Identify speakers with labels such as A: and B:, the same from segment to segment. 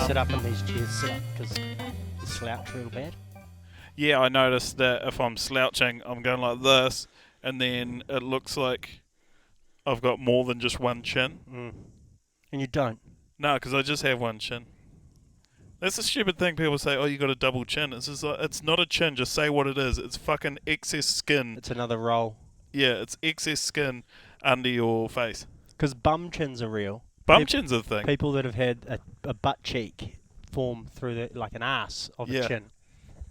A: Sit up in these chairs, sit up, because you slouch real bad.
B: Yeah, I noticed that if I'm slouching, I'm going like this, and then it looks like I've got more than just one chin.
A: And you don't?
B: No, because I just have one chin. That's a stupid thing. People say, oh, you got a double chin. It's just like, it's not a chin. Just say what it is. It's fucking excess skin.
A: It's another roll.
B: Yeah, it's excess skin under your face.
A: Because bum chins are real.
B: Bum chins are the thing.
A: People that have had a butt cheek form through like an arse of a chin.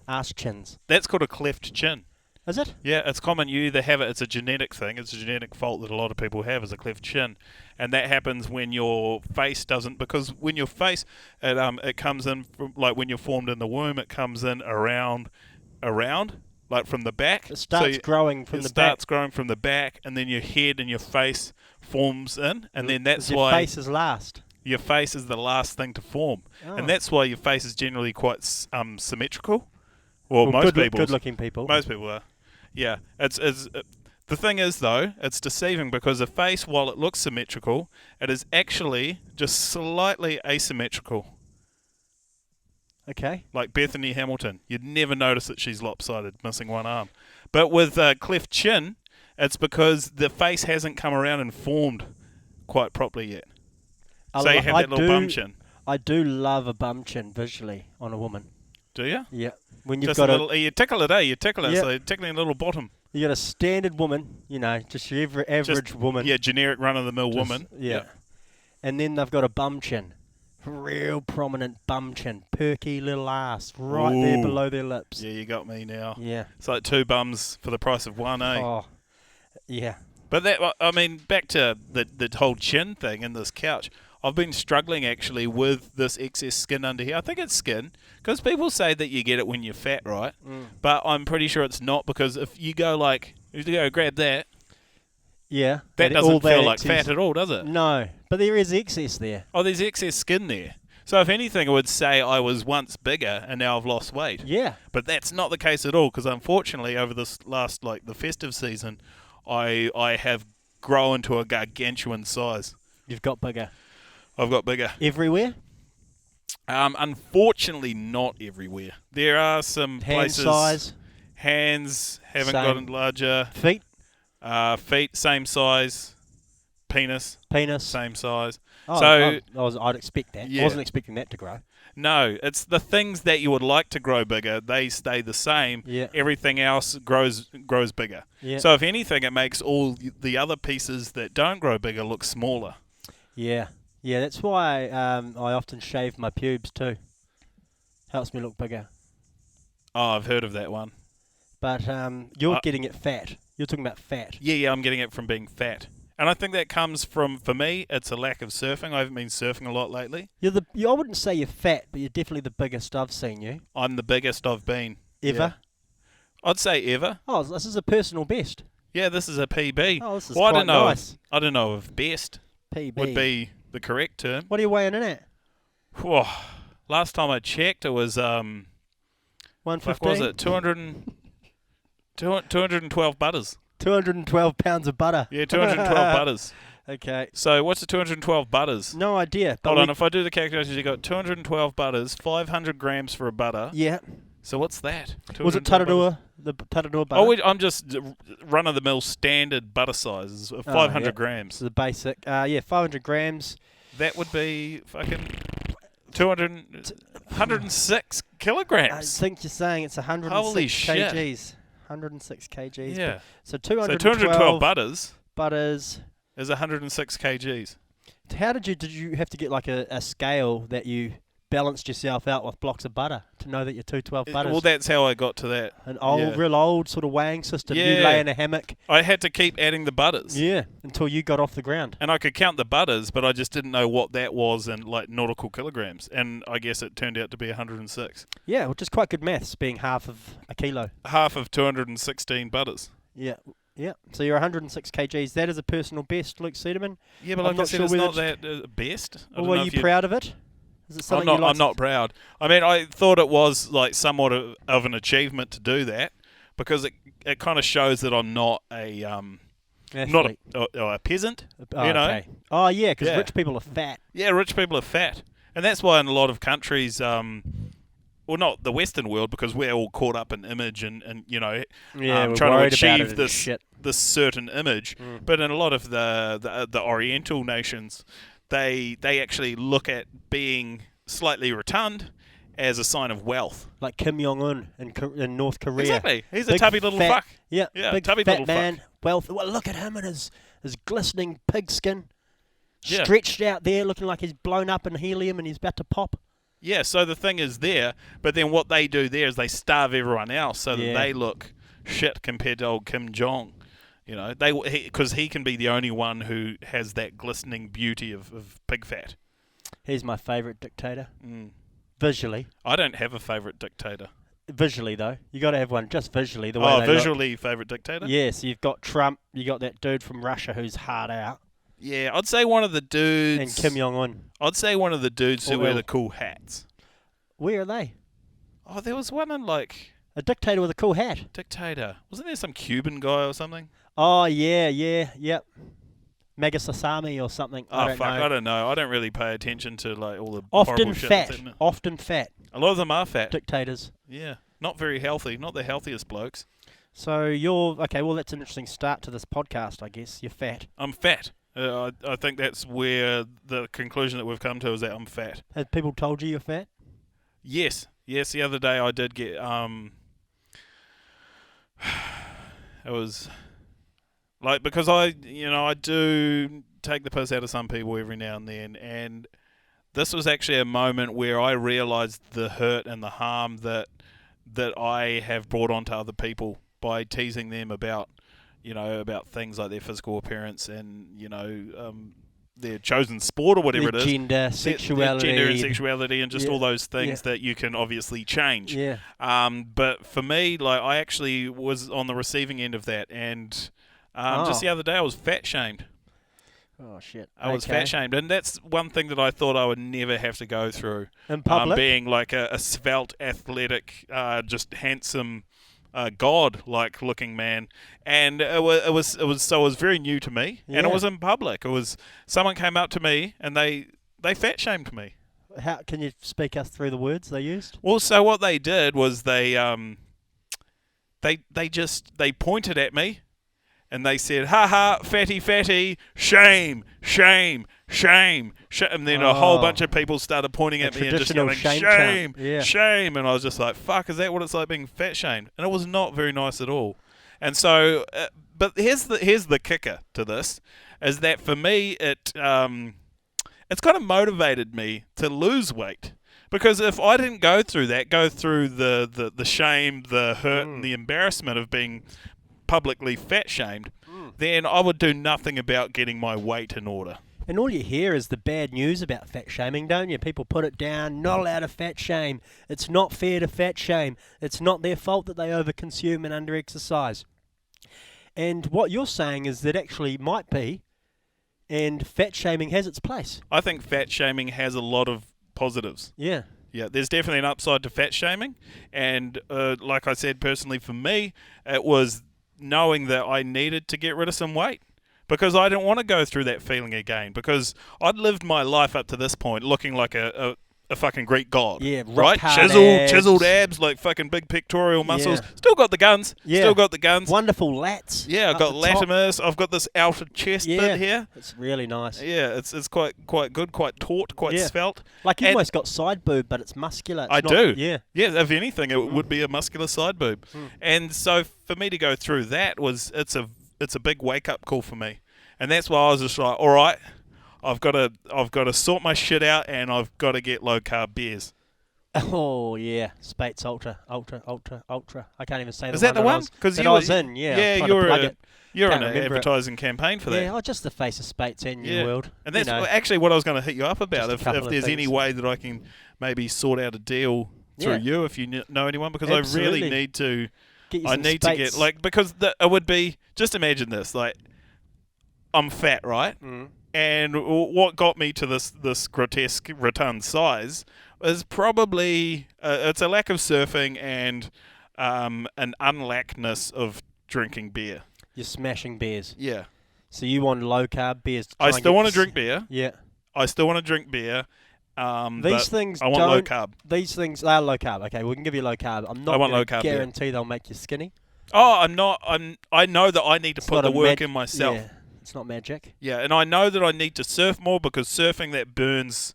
A: Arse chins.
B: That's called a cleft chin.
A: Is it?
B: Yeah, it's common. You either have it, it's a genetic thing. It's a genetic fault that a lot of people have, is a cleft chin. And that happens when your face doesn't, because when your face, it comes in, from, like when you're formed in the womb, it comes in around, like from the back.
A: It starts growing from the back.
B: It starts growing from the back, and then your head and your face forms in, and then that's why...
A: Your face is last.
B: Your face is the last thing to form.
A: Oh.
B: And that's why your face is generally quite symmetrical. Well, most people.
A: Good-looking people.
B: Most people are. Yeah. The thing is, though, it's deceiving because a face, while it looks symmetrical, it is actually just slightly asymmetrical.
A: Okay.
B: Like Bethany Hamilton. You'd never notice that she's lopsided, missing one arm. But with cleft chin, it's because the face hasn't come around and formed quite properly yet. So you have that little bum chin.
A: I do love a bum chin visually on a woman.
B: Do you?
A: Yeah. When you've
B: just
A: got
B: a little, you tickle it, eh? You tickle it, so you're tickling a little bottom.
A: You got a standard woman, just your average woman.
B: Yeah, generic run-of-the-mill woman.
A: Yeah. And then they've got a bum chin. Real prominent bum chin. Perky little ass right there below their lips.
B: Yeah, you got me now.
A: Yeah.
B: It's like two bums for the price of one, eh?
A: Oh, yeah.
B: But back to the whole chin thing in this couch. I've been struggling actually with this excess skin under here. I think it's skin because people say that you get it when you're fat, right? But I'm pretty sure it's not, because if you go grab that,
A: yeah,
B: that doesn't feel like fat at all, does it?
A: No, but there is excess there.
B: Oh, there's excess skin there. So if anything, I would say I was once bigger and now I've lost weight.
A: Yeah.
B: But that's not the case at all, because unfortunately over this last, the festive season, I have grown to a gargantuan size.
A: You've got bigger.
B: I've got bigger.
A: Everywhere?
B: Unfortunately, not everywhere. There are some places.
A: Size?
B: Hands haven't gotten larger.
A: Feet?
B: Feet, same size. Penis, same size.
A: Oh,
B: so
A: I'd expect that.
B: Yeah.
A: I wasn't expecting that to grow.
B: No, it's the things that you would like to grow bigger, they stay the same.
A: Yeah.
B: Everything else grows bigger.
A: Yeah.
B: So if anything, it makes all the other pieces that don't grow bigger look smaller.
A: Yeah. Yeah, that's why I often shave my pubes too. Helps me look bigger.
B: Oh, I've heard of that one.
A: But you're getting it fat. You're talking about fat.
B: Yeah, I'm getting it from being fat. And I think that comes from, for me, it's a lack of surfing. I haven't been surfing a lot lately.
A: I wouldn't say you're fat, but you're definitely the biggest I've seen you.
B: I'm the biggest I've been.
A: Ever?
B: Yeah. I'd say ever.
A: Oh, this is a personal best.
B: Yeah, this is a PB.
A: Oh, this is quite nice.
B: I don't know if best
A: PB
B: would be the correct term.
A: What are you weighing in at?
B: Whoa. Last time I checked, it was
A: 115.
B: What was it? 212 butters.
A: 212 pounds of butter.
B: Yeah, 212 butters.
A: Okay.
B: So what's the 212 butters?
A: No idea.
B: Hold on, if I do the calculations, you got 212 butters, 500 grams for a butter.
A: Yeah.
B: So what's that?
A: Was it Taradua? The Taradua butter?
B: Oh, I'm just run-of-the-mill standard butter sizes of 500 grams.
A: So the basic. 500 grams.
B: That would be fucking 106 kilograms.
A: I think you're saying it's 106
B: Holy
A: kgs.
B: Shit.
A: 106 kgs.
B: Yeah.
A: So 212
B: butters
A: is
B: 106 kgs.
A: How did you have to get like a scale that you balanced yourself out with blocks of butter to know that you're 212 butters?
B: Well, that's how I got to that.
A: An real old sort of weighing system.
B: Yeah.
A: You lay in a hammock.
B: I had to keep adding the butters.
A: Yeah, until you got off the ground.
B: And I could count the butters, but I just didn't know what that was in nautical kilograms. And I guess it turned out to be 106.
A: Yeah, which is quite good maths, being half of a kilo.
B: Half of 216 butters.
A: Yeah. Yeah, so you're 106 kgs. That is a personal best, Luke Cederman.
B: Yeah, but like I said, it's not that best.
A: Well, were you proud of it? Is it
B: I'm not proud. I mean, I thought it was somewhat of an achievement to do that, because it kind of shows that I'm not a
A: Athlete.
B: a peasant.
A: Oh,
B: you know.
A: okay. Oh, yeah, because
B: Yeah.
A: rich people are fat.
B: Yeah, rich people are fat, and that's why in a lot of countries, well, not the Western world, because we're all caught up in image and
A: Yeah, we're
B: trying
A: worried
B: to
A: about
B: achieve
A: it and
B: this
A: shit.
B: this certain image. But in a lot of the Oriental nations, they actually look at being slightly rotund as a sign of wealth.
A: Like Kim Jong-un in North Korea.
B: Exactly, he's a
A: Big
B: tubby little
A: fat,
B: fuck.
A: Yeah,
B: Yeah,
A: big
B: tubby
A: fat
B: little
A: man,
B: fuck.
A: wealth. Well, look at him and his glistening pig skin,
B: Yeah.
A: stretched out there, looking like he's blown up in helium and he's about to pop.
B: Yeah, so the thing is there, but then what they do there is they starve everyone else so that
A: Yeah.
B: they look shit compared to old Kim Jong. You know, because he can be the only one who has that glistening beauty of pig fat.
A: He's my favourite dictator.
B: Mm.
A: Visually.
B: I don't have a favourite dictator.
A: Visually, though. You got to have one just visually, the way they look.
B: Visually favourite dictator?
A: Yes, you've got Trump, you got that dude from Russia who's hard out,
B: Yeah, I'd say one of the dudes.
A: and Kim Jong-un.
B: I'd say one of the dudes who
A: Or
B: wear
A: Will.
B: the cool hats.
A: Where are they?
B: Oh, there was one in
A: A dictator with a cool hat.
B: dictator. Wasn't there some Cuban guy or something?
A: Oh, yep. Megasasami or something. I
B: Oh
A: don't
B: fuck,
A: know.
B: I don't know. I don't really pay attention to like all the
A: Often
B: horrible shit
A: fat.
B: that's happening.
A: Often fat
B: A lot of them are fat.
A: dictators.
B: Yeah, not very healthy. Not the healthiest blokes.
A: So you're okay. Well, that's an interesting start to this podcast, I guess. You're fat.
B: I'm fat. I think that's where the conclusion that we've come to is that I'm fat.
A: Have people told you you're fat?
B: Yes. The other day I did get it was like, because I do take the piss out of some people every now and then, and this was actually a moment where I realised the hurt and the harm that I have brought onto other people by teasing them about things like their physical appearance and their chosen sport or whatever
A: Their
B: it is.
A: gender, sexuality.
B: Gender and sexuality, and just
A: Yeah,
B: all those things
A: yeah.
B: that you can obviously change.
A: Yeah.
B: But for me, like, I actually was on the receiving end of that, and just the other day I was fat shamed.
A: Oh shit.
B: I was fat shamed, and that's one thing that I thought I would never have to go through.
A: In public.
B: Being like a svelte, athletic, just handsome, god-like looking man, and it was very new to me, and
A: Yeah.
B: it was in public. It was someone came up to me and they fat shamed me.
A: How can you speak us through the words they used?
B: Well, so what they did was they pointed at me, and they said, "Ha ha, fatty, shame, shame, shame, shame," and then a whole
A: Oh.
B: bunch of people started pointing
A: A
B: at me and just
A: traditional
B: yelling,
A: shame
B: "Shame,
A: chant. Yeah.
B: shame," and I was just like, "Fuck, is that what it's like being fat shamed?" And it was not very nice at all. And so, but here's the kicker to this, is that for me it's kind of motivated me to lose weight. Because if I didn't go through the shame, the hurt, and the embarrassment of being publicly fat shamed, then I would do nothing about getting my weight in order.
A: And all you hear is the bad news about fat shaming, don't you? People put it down, not allowed to fat shame. It's not fair to fat shame. It's not their fault that they overconsume and under-exercise. And what you're saying is that actually might be, and fat shaming has its place.
B: I think fat shaming has a lot of positives.
A: Yeah.
B: Yeah, there's definitely an upside to fat shaming, and like I said, personally for me, it was knowing that I needed to get rid of some weight, because I didn't want to go through that feeling again, because I'd lived my life up to this point looking like a fucking Greek god.
A: Yeah,
B: right?
A: rock-hard
B: Chiseled
A: abs.
B: abs, like fucking big pectoral muscles.
A: Yeah.
B: Still got the guns.
A: Yeah.
B: Still got the guns.
A: Wonderful lats.
B: Yeah, I've
A: up
B: got
A: the top.
B: latimus. I've got this outer chest
A: Yeah.
B: bit here.
A: It's really nice.
B: Yeah, it's quite good, quite taut, quite
A: Yeah.
B: svelte.
A: Like you
B: And-
A: almost got side boob, but it's muscular. It's
B: I
A: not-
B: do.
A: Yeah.
B: Yeah, if anything, it would be a muscular side boob. And so for me to go through that it's a big wake up call for me. And that's why I was just like, all right, I've got to sort my shit out, and I've got to get low carb beers.
A: Oh yeah, Spates Ultra. I can't even say the
B: Is that the one?
A: Because
B: you
A: I
B: were-
A: was in. Yeah, I was
B: yeah,
A: trying to
B: you're
A: plug
B: a-
A: it.
B: You're
A: Can't
B: in an
A: remember it.
B: advertising campaign for that.
A: Yeah, just the face of Spates in
B: Yeah.
A: your world.
B: And that's
A: you know.
B: actually what I was going to hit you up about.
A: Just a
B: If
A: couple of
B: there's any
A: things.
B: way that I can maybe sort out a deal through
A: Yeah.
B: you, if you know anyone, because I
A: Absolutely.
B: really need to.
A: Get you
B: I
A: some
B: need to get
A: Spates.
B: because it would be, just imagine this, like, I'm fat, right?
A: Mm.
B: And what got me to this grotesque rotund size is probably it's a lack of surfing and an unlackness of drinking beer.
A: You're smashing beers.
B: Yeah.
A: So you want low carb beers? To
B: I
A: try and
B: still
A: get
B: want to drink beer.
A: Yeah.
B: I still want to drink beer.
A: These
B: but
A: things
B: I want
A: don't.
B: low carb.
A: These things are low carb. Okay, we can give you low carb. I'm not
B: I want
A: gonna
B: low carb beer.
A: guarantee they'll make you skinny.
B: Oh, I'm not. I know that I need to
A: It's
B: put
A: not
B: the
A: a
B: work in myself.
A: Yeah, it's not magic.
B: Yeah, and I know that I need to surf more because surfing that burns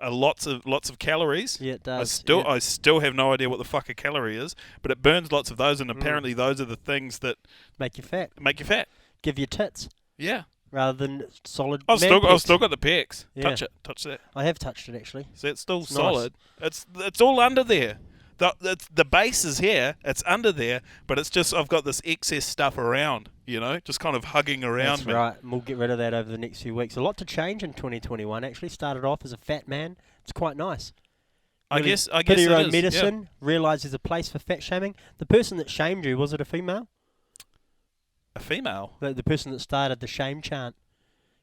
B: lots of calories.
A: Yeah, it does.
B: I still have no idea what the fuck a calorie is, but it burns lots of those, and apparently those are the things that
A: Make you fat.
B: make you fat.
A: Give you tits
B: Yeah,
A: rather than solid.
B: I've
A: man
B: still
A: pecs.
B: got the pecs.
A: Yeah.
B: Touch that.
A: I have touched it actually.
B: So it's still
A: It's
B: solid. It's all under there. The base is here. It's under there, but it's just I've got this excess stuff around. Just kind of hugging around
A: That's
B: me.
A: right. And we'll get rid of that over the next few weeks. A lot to change in 2021. Actually, started off as a fat man. It's quite nice.
B: I
A: Really
B: guess
A: bit of your
B: it
A: own
B: is, yeah.
A: medicine. Realise there's a place for fat shaming. The person that shamed you, was it a female?
B: A female.
A: The person that started the shame chant.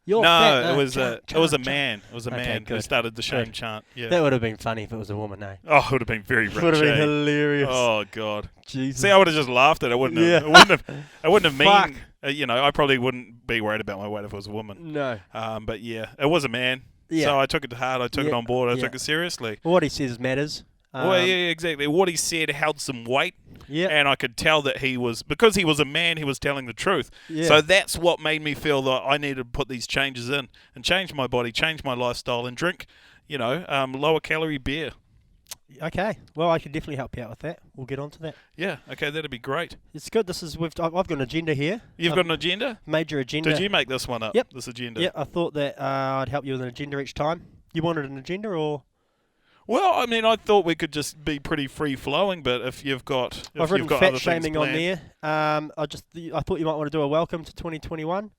A: You're
B: No,
A: fat.
B: it was
A: chant,
B: it was a
A: chant,
B: man. It was a
A: Okay,
B: man who
A: good.
B: started the shame
A: Good.
B: chant. Yeah.
A: That would have been funny if it was a woman, eh?
B: Oh, it would have been very rich.
A: Would have been
B: eh?
A: hilarious.
B: Oh God.
A: Jesus.
B: See, I would have just laughed at it. Wouldn't
A: Yeah.
B: have. I wouldn't have
A: Fuck.
B: mean. I probably wouldn't be worried about my weight if it was a woman.
A: No.
B: But yeah, it was a man.
A: Yeah.
B: So I took it to heart. I took it
A: Yeah,
B: on board. I
A: yeah.
B: took it seriously.
A: What he says matters.
B: Well, yeah, exactly. What he said held some weight,
A: Yeah.
B: and I could tell that because he was a man, he was telling the truth.
A: Yeah.
B: So that's what made me feel that I needed to put these changes in and change my body, change my lifestyle, and drink, lower calorie beer.
A: Okay. Well, I can definitely help you out with that. We'll get on to that.
B: Yeah, okay, that'd be great.
A: It's good. I've got an agenda here.
B: You've got an agenda?
A: Major agenda.
B: Did you make this one up?
A: Yep.
B: This agenda?
A: Yeah, I thought that I'd help you with an agenda each time. You wanted an agenda or?
B: Well, I mean, I thought we could just be pretty free flowing, but if you've got,
A: I've written fat
B: other things
A: shaming on
B: planned-
A: there. I thought you might want to do a welcome to 2021.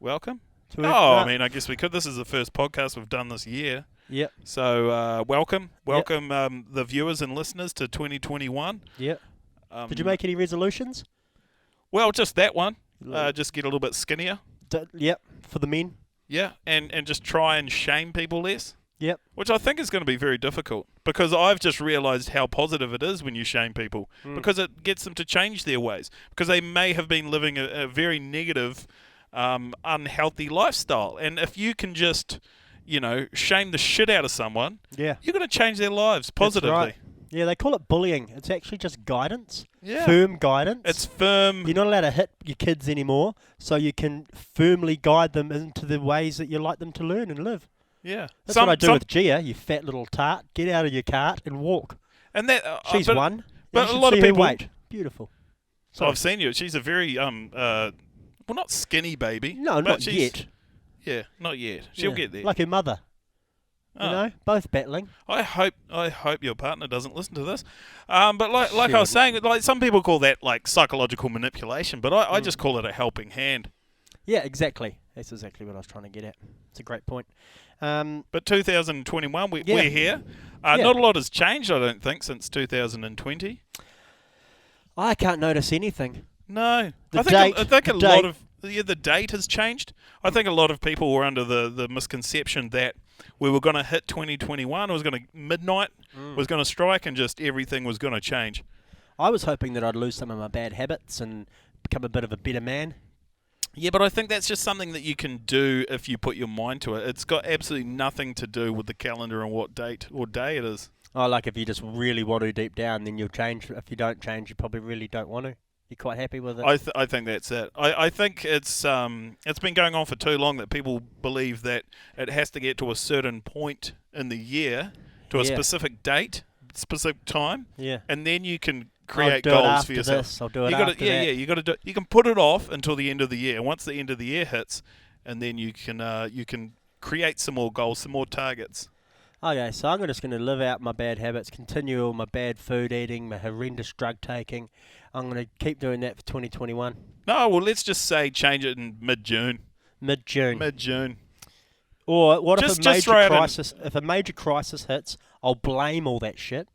B: Welcome.
A: To
B: I mean, I guess we could. This is the first podcast we've done this year.
A: Yep.
B: So welcome the viewers and listeners to 2021.
A: Yep. Did you make any resolutions?
B: Well, just that one. Just get a little bit skinnier.
A: Yep. For the men.
B: Yeah, and just try and shame people less.
A: Yep.
B: Which I think is going to be very difficult because I've just realised how positive it is when you shame people because it gets them to change their ways because they may have been living a very negative, unhealthy lifestyle. And if you can just, shame the shit out of someone,
A: Yeah.
B: you're going to change their lives positively.
A: That's right. Yeah, they call it bullying. It's actually just guidance.
B: Yeah.
A: Firm guidance.
B: It's firm.
A: You're not allowed to hit your kids anymore, so you can firmly guide them into the ways that you like them to learn and live.
B: Yeah.
A: That's what I do with Gia, you fat little tart. Get out of your cart and walk.
B: And that
A: She's
B: but,
A: one.
B: but
A: You
B: a
A: should
B: lot of
A: see her
B: people-
A: weight. Beautiful. Sorry.
B: I've seen you. She's a very well, not skinny baby.
A: No,
B: but
A: not
B: she's-
A: yet.
B: Yeah, not yet. She'll
A: Yeah.
B: get there.
A: Like her mother.
B: Oh.
A: You know, both battling.
B: I hope your partner doesn't listen to this. But like
A: She
B: I was saying, like some people call that like psychological manipulation, but I just call it a helping hand.
A: Yeah, exactly. That's exactly what I was trying to get at. It's a great point.
B: But 2021,
A: Yeah.
B: we're here.
A: Yeah.
B: Not a lot has changed, I don't think, since 2020.
A: I can't notice anything.
B: No,
A: The
B: I
A: date-
B: think a
A: the
B: lot
A: date.
B: of the date has changed. I think a lot of people were under the misconception that we were going to hit 2021. It was going to midnight was going to strike, and just everything was going to change.
A: I was hoping that I'd lose some of my bad habits and become a bit of a better man.
B: Yeah, but I think that's just something that you can do if you put your mind to it. It's got absolutely nothing to do with the calendar and what date or day it is.
A: Oh, like if you just really want to deep down, then you'll change. If you don't change, you probably really don't want to. You're quite happy with it.
B: I think that's it. I think it's been going on for too long that people believe that it has to get to a certain point in the year, to a
A: Yeah.
B: specific date, specific time,
A: Yeah.
B: and then you can create
A: I'll do it
B: goals
A: after
B: for yourself.
A: this. I'll do it
B: You
A: after
B: gotta, yeah,
A: that.
B: yeah. You got to do. You can put it off until the end of the year. Once the end of the year hits, and then you can create some more goals, some more targets.
A: Okay, so I'm just going to live out my bad habits, continue all my bad food eating, my horrendous drug taking. I'm going to keep doing that for 2021.
B: No, well, let's just say change it in mid-June.
A: Mid-June.
B: Mid-June.
A: Or what
B: Just
A: if a
B: throw
A: major
B: it in.
A: crisis? If a major crisis hits, I'll blame all that shit.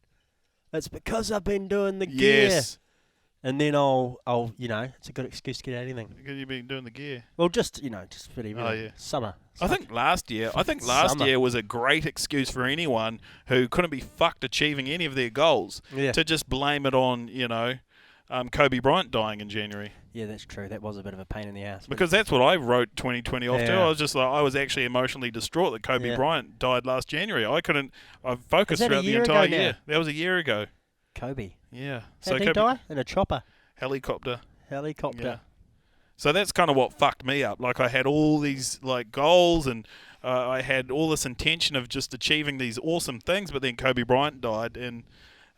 A: It's because I've been doing the gear.
B: Yes.
A: and then I'll it's a good excuse to get out of anything.
B: Because you've been doing the gear.
A: Well, just for everything.
B: Oh, yeah.
A: Summer.
B: I think last year
A: Summer.
B: year was a great excuse for anyone who couldn't be fucked achieving any of their goals to just blame it on, Kobe Bryant dying in January.
A: Yeah, that's true. That was a bit of a pain in the ass.
B: Because that's what I wrote 2020 off to.
A: Yeah.
B: I was just like, I was actually emotionally distraught that Kobe Bryant died last January. I focused
A: that a
B: throughout the
A: year
B: entire
A: ago now?
B: year. That was a year ago.
A: Kobe.
B: Yeah.
A: How'd he die? In a chopper.
B: Helicopter.
A: Helicopter.
B: So that's kind of what fucked me up. Like I had all these goals and I had all this intention of just achieving these awesome things, but then Kobe Bryant died and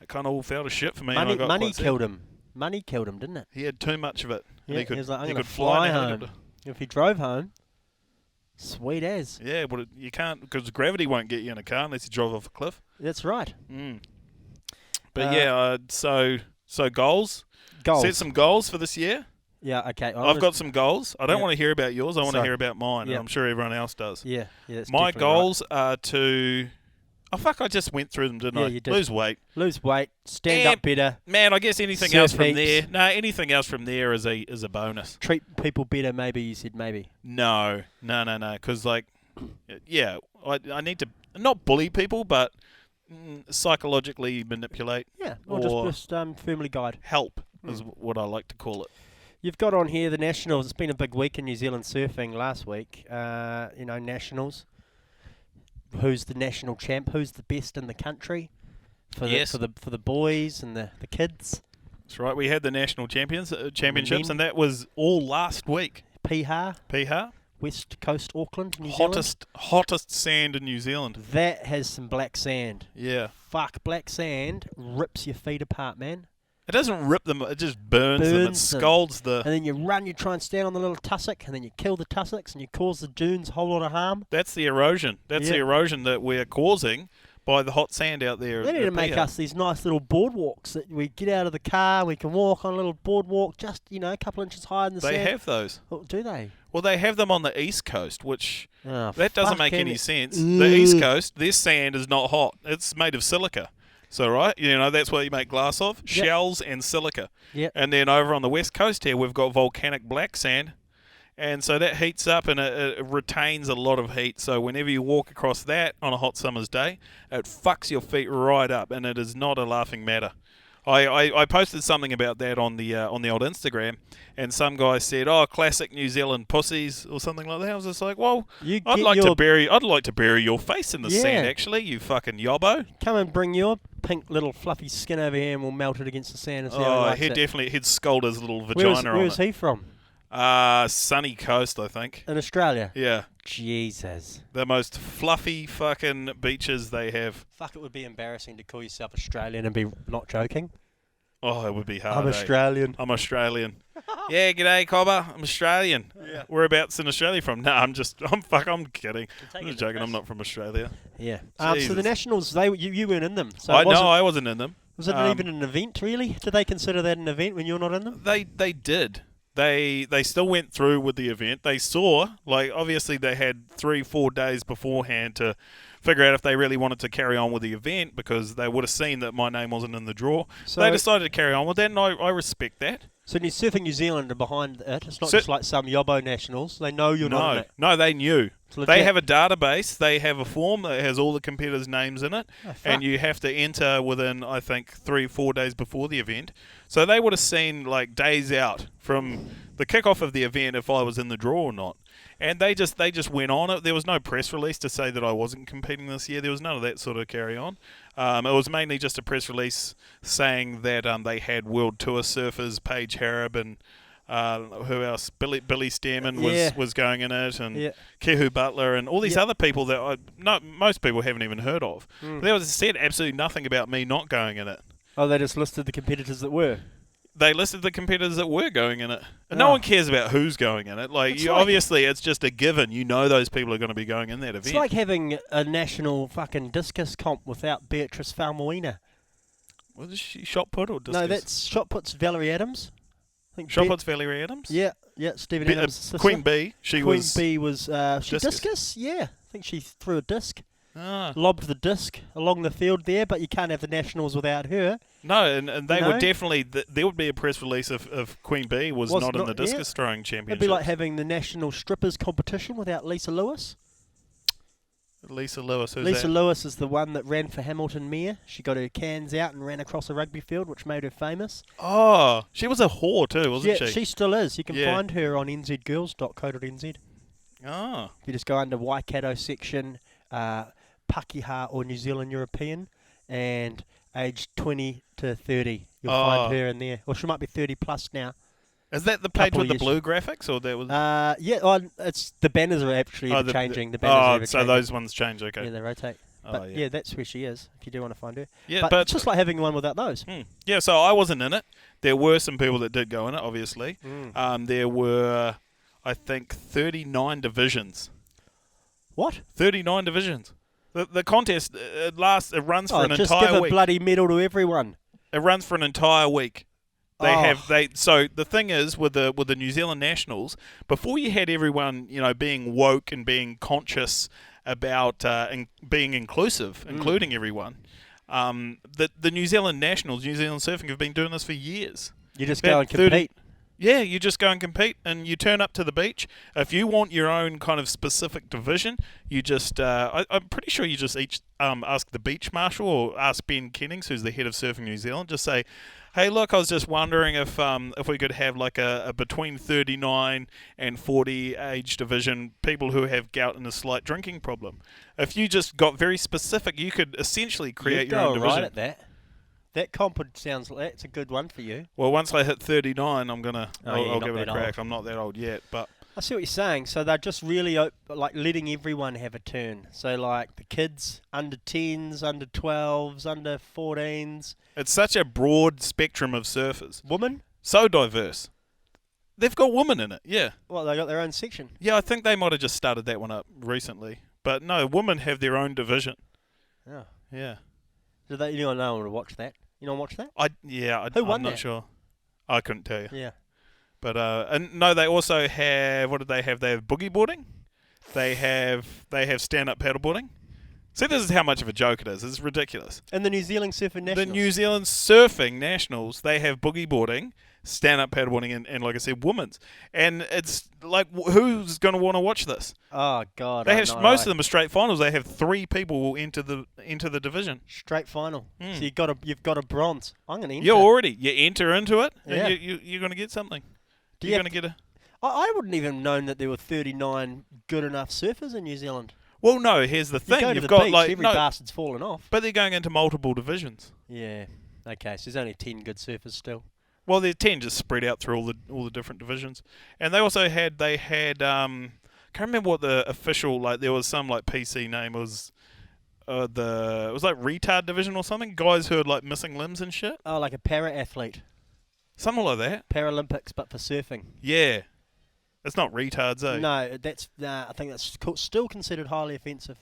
B: it kind of all fell to shit for me.
A: Money killed him. Money killed him, didn't it?
B: He had too much of it.
A: Yeah,
B: he
A: was like, I'm
B: he
A: going
B: could
A: to fly
B: in a
A: home.
B: helicopter.
A: If he drove home, sweet as.
B: Yeah, but you can't because gravity won't get you in a car unless you drive off a cliff.
A: That's right.
B: But so goals.
A: Goals.
B: Set some goals for this year.
A: Yeah, okay.
B: I've got some goals. I don't want to hear about yours. I want to
A: Sorry.
B: hear about mine, and I'm sure everyone else does.
A: Yeah. That's
B: My
A: definitely
B: goals are to... Oh, fuck, I just went through them, didn't I?
A: You did.
B: Lose weight.
A: Lose weight, stand up better,
B: Man, I guess anything
A: Surf
B: else from
A: heaps.
B: there... No, anything else from there is a bonus.
A: treat people better, maybe you said maybe.
B: No. Because, I need to not bully people, but psychologically manipulate.
A: Yeah, or just firmly guide.
B: Help is what I like to call it.
A: You've got on here the Nationals. It's been a big week in New Zealand surfing last week. Nationals. Who's the national champ? Who's the best in the country? For the boys and the kids.
B: That's right. We had the national championships, and that was all last week.
A: Piha, West Coast, Auckland, New Zealand.
B: Hottest sand in New Zealand.
A: That has some black sand.
B: Yeah.
A: Fuck, black sand rips your feet apart, man.
B: It doesn't rip them, it just burns them. It scalds the...
A: And then you try and stand on the little tussock, and then you kill the tussocks, and you cause the dunes a whole lot of harm.
B: That's the erosion. That's the erosion that we're causing by the hot sand out there.
A: They need to make us these nice little boardwalks that we get out of the car, we can walk on a little boardwalk just, a couple inches higher in the sand.
B: They have those.
A: Oh, do they?
B: Well, they have them on the East Coast, which... that doesn't make any sense.
A: Ugh.
B: The East Coast, their sand is not hot. It's made of silica. So, right, that's what you make glass of, shells and silica.
A: Yep.
B: And then over on the West Coast here, we've got volcanic black sand. And so that heats up and it retains a lot of heat. So whenever you walk across that on a hot summer's day, it fucks your feet right up, and it is not a laughing matter. I posted something about that on the old Instagram, and some guy said, "Oh, classic New Zealand pussies" or something like that. I was just like, "Well, I'd like to bury your face in the sand, actually, you fucking yobbo.
A: Come and bring your pink little fluffy skin over here, and we'll melt it against the sand." And see
B: he'd scold his little vagina on it.
A: Where's he from?
B: Sunny Coast, I think.
A: In Australia?
B: Yeah.
A: Jesus.
B: The most fluffy fucking beaches they have.
A: Fuck, it would be embarrassing to call yourself Australian and be not joking.
B: Oh, it would be hard.
A: I'm Australian.
B: I'm Australian. Yeah, g'day, Cobber. I'm Australian. Yeah. Whereabouts in Australia from? No, I'm kidding. I'm just joking. I'm not from Australia.
A: Yeah. So the Nationals, you weren't in them. So
B: I wasn't in them.
A: Was it even an event, really? Did they consider that an event when you're not in them?
B: They did. They still went through with the event. They saw, obviously they had 3-4 days beforehand to figure out if they really wanted to carry on with the event, because they would have seen that my name wasn't in the draw. So they decided to carry on with that, and I respect that.
A: So Surfing New Zealand are behind it. It's not just like some yobbo nationals. They know you're not in it.
B: No, they knew. They have a database. They have a form that has all the competitors' names in it, and you have to enter within, I think, 3-4 days before the event. So they would have seen days out from the kickoff of the event if I was in the draw or not. And they just went on it. There was no press release to say that I wasn't competing this year. There was none of that sort of carry on. It was mainly just a press release saying that they had World Tour surfers, Paige Harrop and who else? Billy Stearman was going in it, and Kehu Butler and all these other people that most people haven't even heard of. But there was said absolutely nothing about me not going in it.
A: Oh, they just listed the competitors that were.
B: They listed the competitors that were going in it. And no one cares about who's going in it. Obviously, it's just a given. You know those people are going to be going in that event.
A: It's like having a national fucking discus comp without Beatrice Falmoina.
B: Was she shot put or discus?
A: No, that's shot put's Valerie Adams.
B: I think shot put's Valerie Adams?
A: Yeah, Stephen Adams' sister.
B: Queen B. Queen
A: B was discus? Yeah, I think she threw a disc.
B: Ah.
A: lobbed the disc along the field there, but you can't have the Nationals without her.
B: No, and they
A: You know?
B: would definitely... there would be a press release if Queen Bee was not in the discus throwing
A: It'd
B: championship.
A: be like having the National Strippers competition without Lisa Lewis.
B: Lisa Lewis, who's
A: Lisa
B: that?
A: Lewis is the one that ran for Hamilton Mayor. She got her cans out and ran across a rugby field, which made her famous.
B: Oh, she was a whore too, wasn't
A: Yeah, she still is. You can
B: Yeah.
A: find her on nzgirls.co.nz.
B: Oh.
A: If you just go under Waikato section, Pakeha or New Zealand European, and aged 20 to 30, you'll find her in there. Or she might be 30 plus now.
B: Is that the page
A: Couple
B: with the
A: years.
B: blue graphics, or that was?
A: It's the banners are actually ever changing. The banners are ever
B: so
A: changing.
B: those ones change. Okay.
A: Yeah, they rotate.
B: Oh,
A: But
B: yeah.
A: yeah, that's where she is. If you do want to find her.
B: Yeah,
A: But it's just like having one without those.
B: Yeah, so I wasn't in it. There were some people that did go in it, obviously. There were, I think, 39 divisions.
A: What?
B: 39 divisions. The contest it runs for an
A: just
B: entire
A: give a
B: week.
A: bloody medal to everyone.
B: It runs for an entire week. So the thing is with the New Zealand Nationals, before you had everyone, being woke and being conscious about being inclusive, including everyone. The New Zealand Nationals, New Zealand Surfing have been doing this for years.
A: You just go and compete.
B: Yeah, you just go and compete, and you turn up to the beach. If you want your own kind of specific division, you just I'm pretty sure you just each ask the beach marshal or ask Ben Kennings, who's the head of Surfing New Zealand, just say, hey, look, I was just wondering if we could have like a between 39 and 40 age division, people who have gout and a slight drinking problem. If you just got very specific, you could essentially create your own division.
A: Right at that. That comp sounds like that's a good one for you.
B: Well, once I hit 39, I'll give it a crack.
A: Old.
B: I'm not that old yet, but
A: I see what you're saying. So they're just really like letting everyone have a turn. So like the kids, under 10s, under 12s, under 14s.
B: it's such a broad spectrum of surfers.
A: Women?
B: So diverse. They've got women in it, yeah.
A: Well, they got their own section.
B: Yeah, I think they might have just started that one up recently. But no, women have their own division.
A: Oh.
B: Yeah.
A: Do they? You don't know to watch that? You don't watch that?
B: Who
A: won
B: I'm not
A: that?
B: sure. I couldn't tell you.
A: Yeah.
B: But and no, they also have, what did they have? They have boogie boarding. They have stand-up paddleboarding. See, this is how much of a joke it is. It's ridiculous.
A: And the New Zealand Surfing Nationals.
B: The New Zealand Surfing Nationals, they have boogie boarding, stand-up paddleboarding, and like I said, women's. And it's like, who's going to want to watch this?
A: Oh God!
B: They have most of them are straight finals. They have 3 people will enter the division.
A: Straight final. So you've got a bronze. I'm going to enter.
B: You enter into it,
A: Yeah.
B: and you're going to get something.
A: Do
B: You're
A: you
B: going to get a.
A: I wouldn't even have known that there were 39 good enough surfers in New Zealand.
B: Well, no. Here's the thing.
A: You go to
B: You've
A: the
B: got
A: beach,
B: like
A: every
B: no,
A: bastard's fallen off.
B: but they're going into multiple divisions.
A: Yeah. Okay. So there's only 10 good surfers still.
B: Well, there's 10 just spread out through all the different divisions, and they also had can't remember what the official, like there was some like PC name was. It was like Retard Division or something. Guys who had like missing limbs and shit.
A: Oh, like a para-athlete.
B: Something like that.
A: Paralympics, but for surfing.
B: Yeah. It's not retards, eh?
A: No, that's I think that's still considered highly offensive.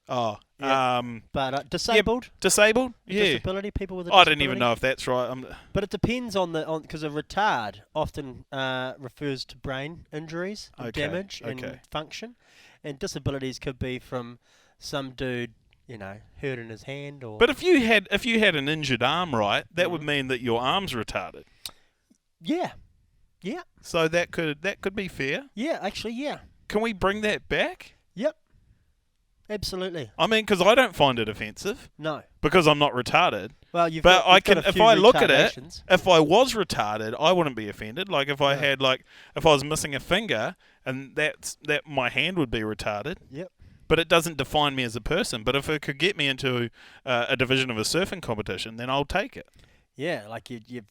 B: Oh.
A: Yeah. But disabled.
B: Disabled? Yeah.
A: Disability, people with a
B: I
A: disability.
B: didn't even know if that's right.
A: But it depends on because a retard often refers to brain injuries, and
B: Okay,
A: damage, and
B: okay.
A: function, and disabilities could be from some dude, hurting his hand or.
B: But if you had an injured arm, right, that would mean that your arm's retarded.
A: Yeah. Yeah.
B: So that could be fair.
A: Yeah. Actually, yeah.
B: Can we bring that back?
A: Yep. Absolutely.
B: I mean, because I don't find it offensive
A: No.
B: because I'm not retarded.
A: Well,
B: But I can,
A: got a
B: if
A: few
B: I look at it,
A: retardations.
B: if I was retarded, I wouldn't be offended. Like if I
A: No.
B: had if I was missing a finger, and that my hand would be retarded.
A: Yep.
B: But it doesn't define me as a person. But if it could get me into a division of a surfing competition, then I'll take it.
A: Yeah, like you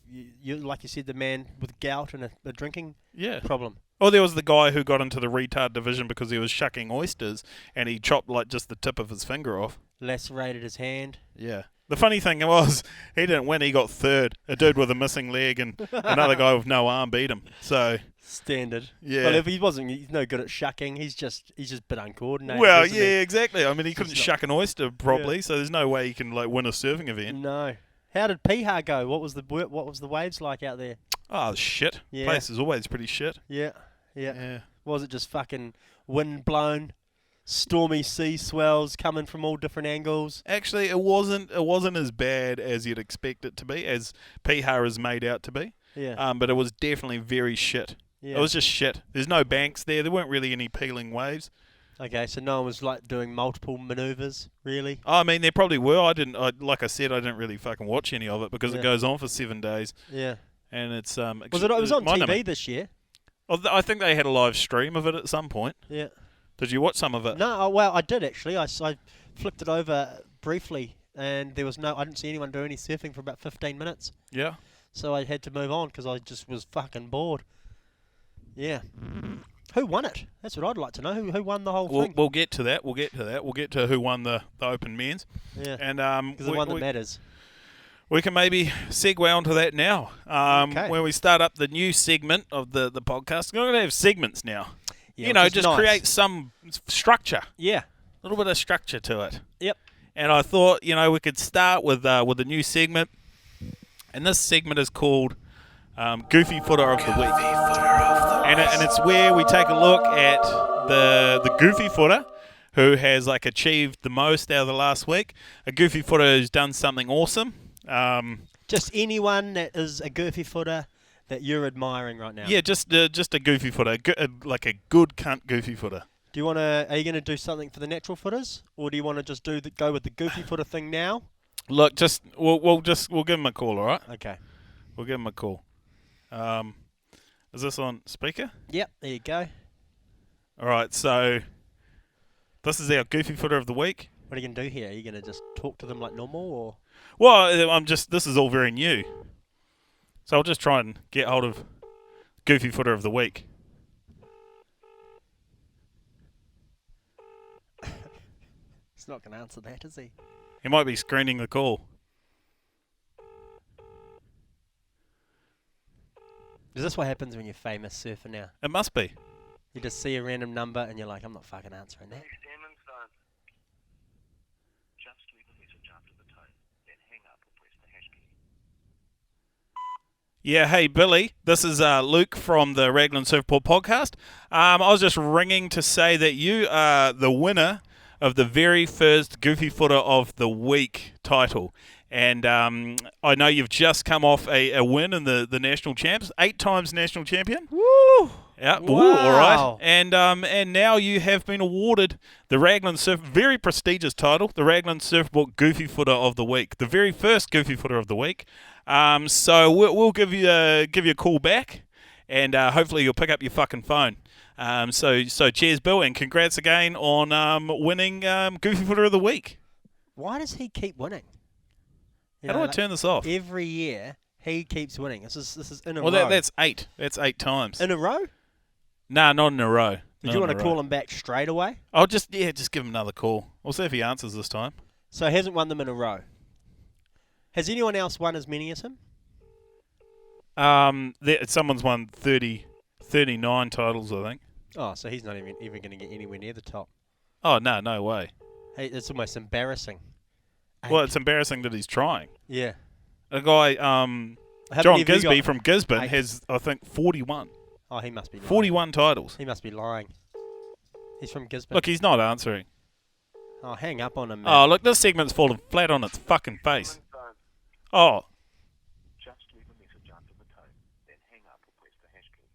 A: like you said, the man with gout and a drinking
B: Yeah.
A: problem.
B: Or there was the guy who got into the retard division because he was shucking oysters and he chopped like just the tip of his finger off.
A: Lacerated his hand.
B: Yeah. The funny thing was, he didn't win. He got third. A dude with a missing leg and another guy with no arm beat him. So
A: Standard.
B: yeah.
A: Well, if he's no good at shucking. He's just a bit uncoordinated.
B: Well,
A: isn't he?
B: yeah, exactly. I mean, he couldn't
A: He's not-
B: shuck an oyster properly, so there's no way he can win a surfing event.
A: No. How did Piha go? What was the waves like out there?
B: Oh shit!
A: Yeah.
B: Place is always pretty shit.
A: Yeah.
B: Yeah.
A: Was it just fucking wind blown? stormy sea swells coming from all different angles.
B: Actually, it wasn't as bad as you'd expect it to be, as Pihar is made out to be.
A: Yeah.
B: But it was definitely very shit.
A: Yeah.
B: It was just shit. There's no banks there. There weren't really any peeling waves.
A: Okay, so no one was like doing multiple manoeuvres, really?
B: I mean, there probably were. Like I said, I didn't really fucking watch any of it because it goes on for 7 days.
A: Yeah.
B: And it's
A: It was on TV this year.
B: I think they had a live stream of it at some point.
A: Yeah.
B: Did you watch some of it?
A: No, well, I did actually. I flicked it over briefly, and I didn't see anyone do any surfing for about 15 minutes.
B: Yeah.
A: So I had to move on because I just was fucking bored. Yeah. Who won it? That's what I'd like to know. Who won the whole thing?
B: We'll get to that. We'll get to who won the Open Men's.
A: Yeah.
B: And
A: because the one that matters.
B: We can maybe segue onto that now.
A: Okay.
B: When we start up the new segment of the podcast, we're going to have segments now.
A: Yeah,
B: just
A: nice.
B: create some structure.
A: Yeah.
B: A little bit of structure to it.
A: Yep.
B: And I thought, we could start with a new segment. And this segment is called Goofy Footer of the Week. And it's where we take a look at the Goofy Footer who has achieved the most out of the last week. A Goofy Footer who's done something awesome.
A: Just anyone that is a Goofy Footer that you're admiring right now.
B: Yeah, just a Goofy Footer, like a good cunt Goofy Footer.
A: Are you going to do something for the natural footers, or do you want to just go with the Goofy Footer thing now?
B: Look, we'll give him a call, all right?
A: Okay.
B: We'll give him a call. Is this on speaker?
A: Yep, there you go.
B: All right, so this is our Goofy Footer of the week.
A: What are you going to do here? Are you going to just talk to them like normal, or?
B: Well, this is all very new. So I'll just try and get hold of Goofy Footer of the week.
A: He's not going to answer that, is he?
B: He might be screening the call.
A: Is this what happens when you're famous surfer now?
B: It must be.
A: You just see a random number and you're like, I'm not fucking answering that.
C: Just leave a message after the tone, then hang up or press the hash key.
B: Yeah, hey Billy, this is Luke from the Raglan Surfport podcast. I was just ringing to say that you are the winner of the very first Goofy Footer of the Week title. And I know you've just come off a win in the national champs, 8 times national champion.
A: Woo!
B: Yeah,
A: wow.
B: Ooh, all right. And now you have been awarded the Raglan very prestigious title, the Raglan Surfboard Goofy Footer of the Week, the very first Goofy Footer of the Week. So we'll give you a call back, and hopefully you'll pick up your fucking phone. So cheers, Bill, and congrats again on winning Goofy Footer of the Week.
A: Why does he keep winning?
B: How do I turn this off?
A: Every year he keeps winning. This is in a row.
B: Well, that's 8. That's 8 times.
A: In a row?
B: Nah, not in a row.
A: Did you want to call him back straight away?
B: I'll just give him another call. We'll see if he answers this time.
A: So he hasn't won them in a row. Has anyone else won as many as him?
B: Someone's won 39 titles, I think.
A: Oh, so he's not even going to get anywhere near the top.
B: Oh, no way.
A: Hey, it's almost embarrassing.
B: Well, it's embarrassing that he's trying.
A: Yeah.
B: A guy, John Gisby from Gisborne has, I think, 41.
A: Oh, he must be lying.
B: 41 titles.
A: He must be lying. He's from Gisborne.
B: Look, he's not answering.
A: Oh, hang up on him, man.
B: Oh, look, this segment's fallen flat on its fucking face. Oh.
C: Just leave a message after the tone, then hang up or press the hash key.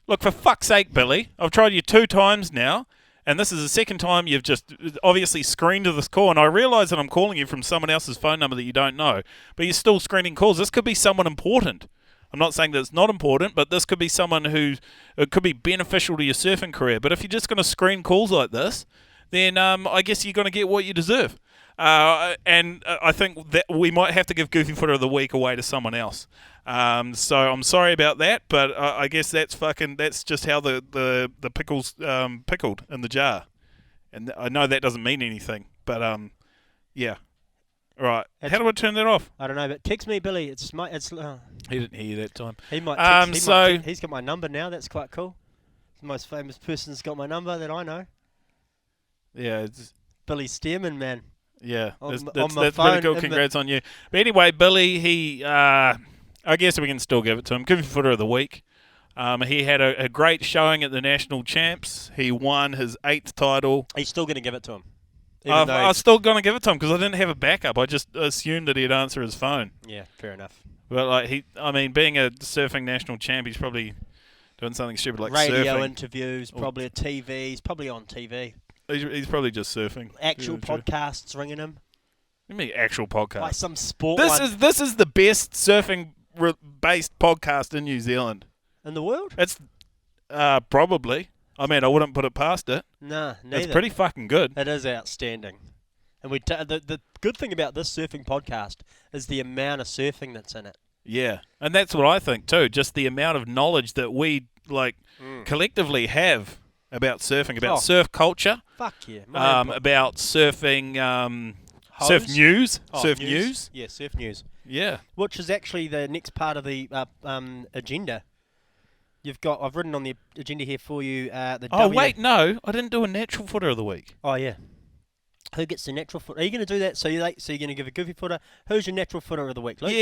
B: Look, for fuck's sake, Billy, I've tried you 2 times now, and this is the second time you've just obviously screened to this call, and I realise that I'm calling you from someone else's phone number that you don't know, but you're still screening calls. This could be someone important. I'm not saying that it's not important, but this could be someone who it could be beneficial to your surfing career. But if you're just going to screen calls like this, then I guess you're going to get what you deserve. And I think that we might have to give Goofy Footer of the Week away to someone else. So I'm sorry about that, but I guess that's just how the pickle's pickled in the jar. And I know that doesn't mean anything, but yeah. All right. How do I turn that off?
A: I don't know, but text me, Billy. He
B: didn't hear you that time.
A: He might. He's got my number now. That's quite cool. The most famous person's got my number that I know.
B: Yeah, it's
A: Billy Stearman, man.
B: Yeah,
A: on
B: that's
A: my
B: pretty
A: phone
B: cool. Congrats on you. But anyway, Billy, I guess we can still give it to him. Goofy Footer of the Week. He had a great showing at the national champs. He won his 8th title.
A: He's still going to give it to him.
B: I was still going to give it to him because I didn't have a backup. I just assumed that he'd answer his phone.
A: Yeah, fair enough.
B: But being a surfing national champ, he's probably doing something stupid like
A: Radio
B: surfing.
A: interviews, probably a TV. He's probably on TV.
B: He's probably just surfing.
A: Actual podcasts ringing him.
B: You mean actual podcast?
A: Like some sport
B: This is the best surfing based podcast in New Zealand.
A: in the world?
B: It's probably. I mean, I wouldn't put it past it.
A: Nah, neither.
B: It's pretty fucking good.
A: It is outstanding. And the good thing about this surfing podcast is the amount of surfing that's in it.
B: Yeah, and that's what I think too. Just the amount of knowledge that we collectively have about surfing, about surf culture.
A: Fuck yeah.
B: About surfing,
A: Hose?
B: surf news,
A: Surf news. Yeah, surf news.
B: Yeah.
A: Which is actually the next part of the agenda. I've written on the agenda here for you.
B: Wait, no, I didn't do a natural footer of the week.
A: Oh yeah. Who gets the natural footer? Are you going to do that? So you're going to give a goofy footer. Who's your natural footer of the week, Luke?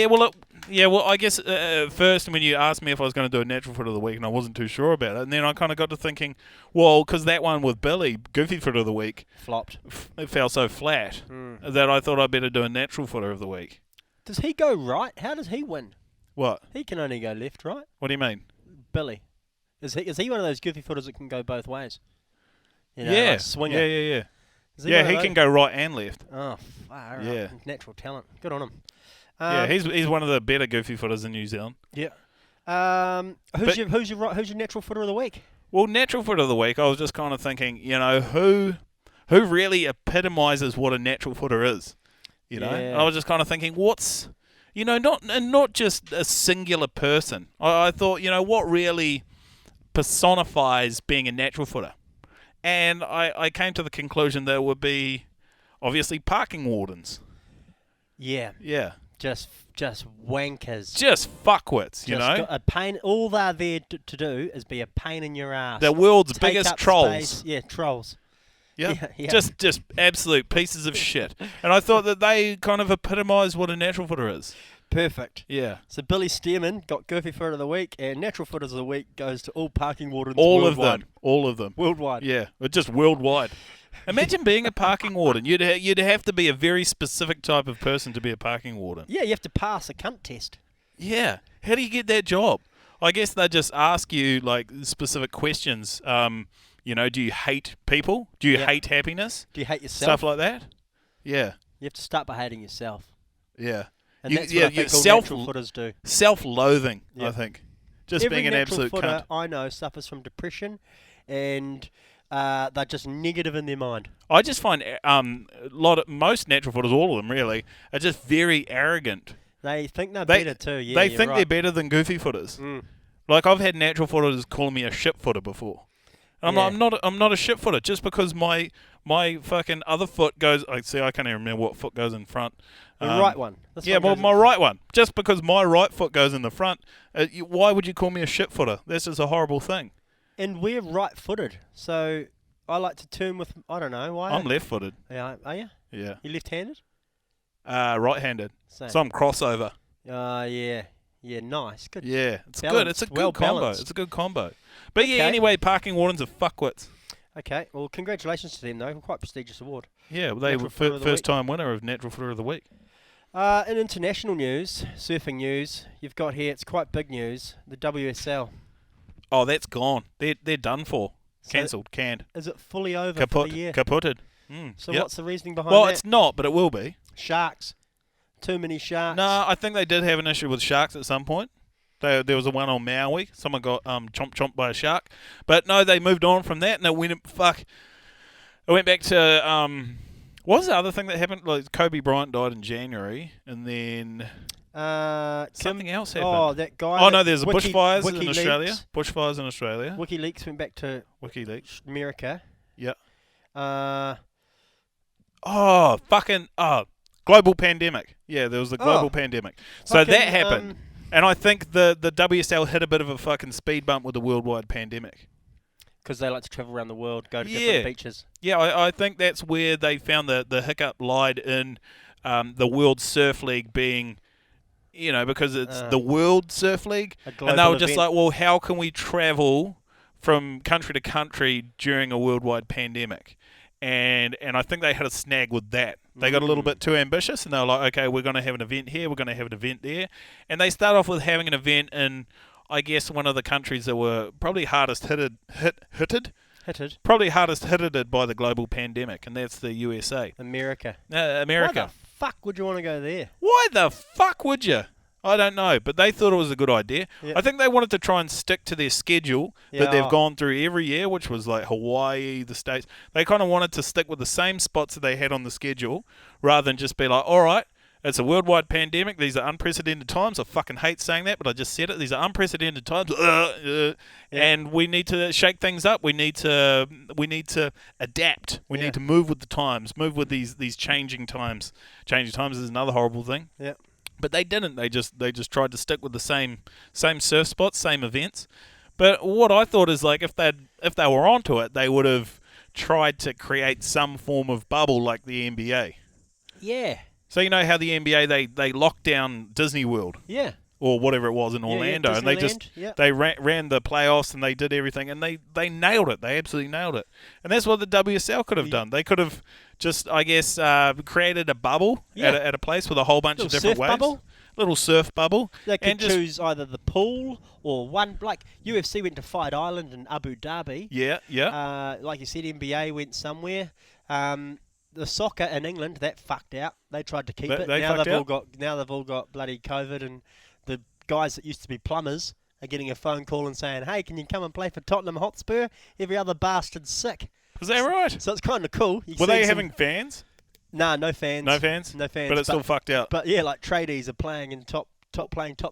B: Yeah, well, I guess first when you asked me if I was going to do a natural footer of the week, and I wasn't too sure about it, and then I kind of got to thinking, well, because that one with Billy, goofy footer of the week,
A: flopped.
B: It fell so flat that I thought I'd better do a natural footer of the week.
A: Does he go right? How does he win?
B: What?
A: He can only go left, right?
B: What do you mean?
A: Billy. Is he one of those goofy footers that can go both ways? You know,
B: yeah.
A: like swinger.
B: Yeah.
A: He
B: He can go right and left.
A: Oh, far out.
B: Yeah.
A: Natural talent. Good on him.
B: Yeah, he's one of the better goofy footers in New Zealand.
A: Yeah. Who's your natural footer of the week?
B: Well, natural footer of the week, I was just kind of thinking, who really epitomises what a natural footer is? And I was just kind of thinking, what's, not just a singular person. I thought, what really personifies being a natural footer? And I came to the conclusion that it would be, obviously, parking wardens.
A: Yeah.
B: Yeah.
A: Just wankers.
B: Just fuckwits,
A: A pain. All they're there to do is be a pain in your ass.
B: The world's
A: Take
B: biggest
A: up
B: trolls.
A: Space. Yeah, trolls.
B: Yeah.
A: Yeah.
B: Just absolute pieces of shit. And I thought that they kind of epitomise what a natural footer is.
A: Perfect.
B: Yeah.
A: So Billy Stearman got goofy footer of the week, and natural footers of the week goes to all parking wardens
B: All
A: worldwide.
B: of them.
A: Worldwide.
B: Yeah, just worldwide. Imagine being a parking warden. You'd have to be a very specific type of person to be a parking warden.
A: Yeah, you have to pass a cunt test.
B: Yeah. How do you get that job? I guess they just ask you like specific questions. Do you hate people? Do you hate happiness?
A: Do you hate yourself?
B: Stuff like that. Yeah.
A: You have to start by hating yourself.
B: Yeah.
A: And that's what I think all natural footers do.
B: Self-loathing,
A: Yeah.
B: I think. Just
A: Every
B: being an
A: natural
B: absolute
A: footer
B: cunt.
A: I know suffers from depression, and they're just negative in their mind.
B: I just find most natural footers, all of them really, are just very arrogant.
A: They think they're better too. Yeah,
B: they
A: you're
B: think
A: right.
B: they're better than goofy footers.
A: Mm.
B: Like I've had natural footers calling me a shit footer before. And I'm not a shit footer just because my fucking other foot goes. I can't even remember what foot goes in front.
A: The right one. This
B: Yeah,
A: one
B: well,
A: goes
B: my
A: in
B: right one. Just because my right foot goes in the front, why would you call me a shit footer? That's just a horrible thing.
A: And we're right-footed, so I like to turn with. I don't know why.
B: I'm left-footed.
A: Yeah, are you?
B: Yeah.
A: You left-handed?
B: Right-handed.
A: Same.
B: So I'm crossover.
A: Yeah. Yeah, nice. Good.
B: Yeah, it's good.
A: Balanced,
B: It's a good
A: well
B: combo.
A: balanced.
B: It's a good combo. But yeah,
A: Okay.
B: anyway, parking wardens are fuckwits.
A: Okay, well, congratulations to them, though. Quite prestigious award.
B: Yeah, well, they
A: Natural
B: were
A: Footer of the
B: first time winner of Natural Footer of the Week.
A: In international news, surfing news, you've got here, it's quite big news, the WSL.
B: Oh, that's gone. They're done for.
A: So
B: Cancelled. Canned.
A: Is it fully over
B: Kaput.
A: for the year?
B: Kaputted.
A: So
B: Yep.
A: what's the reasoning behind
B: Well,
A: that?
B: it's not, but it will be.
A: Sharks. Too many sharks.
B: No, I think they did have an issue with sharks at some point. There was a one on Maui. Someone got chomped by a shark. But no, they moved on from that, and it went back to what was the other thing that happened? Like Kobe Bryant died in January, and then something else happened.
A: Oh, that guy.
B: Oh no, there's bushfires in
A: WikiLeaks.
B: Australia. Bushfires in Australia.
A: WikiLeaks went back to
B: WikiLeaks.
A: America.
B: Yeah. Global pandemic. Yeah, there was the global pandemic. So that happened. And I think the WSL hit a bit of a fucking speed bump with the worldwide pandemic.
A: Because they like to travel around the world, go to different beaches.
B: Yeah, I think that's where they found the hiccup lied in the World Surf League being because it's the World Surf League,
A: A
B: and they were
A: global
B: just
A: event.
B: like, well, how can we travel from country to country during a worldwide pandemic? And I think they had a snag with that. They got a little bit too ambitious, and they were like, okay, we're going to have an event here, we're going to have an event there. And they start off with having an event in, I guess, one of the countries that were probably hardest hitted probably hardest hitted by the global pandemic, and that's the USA.
A: America.
B: America.
A: Why the fuck would you want to go there?
B: Why the fuck would you? I don't know, but they thought it was a good idea.
A: Yeah.
B: I think they wanted to try and stick to their schedule that they've gone through every year, which was like Hawaii, the States. They kind of wanted to stick with the same spots that they had on the schedule rather than just be like, all right, it's a worldwide pandemic. These are unprecedented times. I fucking hate saying that, but I just said it. These are unprecedented times, and we need to shake things up. We need to adapt. We need to move with the times, move with these changing times. Changing times is another horrible thing.
A: Yeah.
B: But they didn't. They just tried to stick with the same surf spots, same events. But what I thought is, like, if they were onto it, they would have tried to create some form of bubble like the NBA.
A: Yeah.
B: So you know how the NBA they locked down Disney World
A: Yeah.
B: or whatever it was in Orlando, and they ran the playoffs and they did everything, and they nailed it. They absolutely nailed it. And that's what the WSL could have done. They could have just, I guess, created a bubble at a place with a whole bunch of different waves.
A: Bubble.
B: Little surf bubble.
A: They could
B: and just,
A: choose either the pool or one. Like UFC went to Fight Island in Abu Dhabi.
B: Yeah.
A: Like you said, NBA went somewhere. The soccer in England, that fucked out. They tried to keep it. Now they've all got bloody COVID, and the guys that used to be plumbers are getting a phone call and saying, "Hey, can you come and play for Tottenham Hotspur?" Every other bastard's sick.
B: Is that right?
A: So it's kind of cool.
B: Were they having fans?
A: Nah, no fans.
B: No fans.
A: No fans.
B: But it's still fucked out.
A: But yeah, like tradies are playing in top tier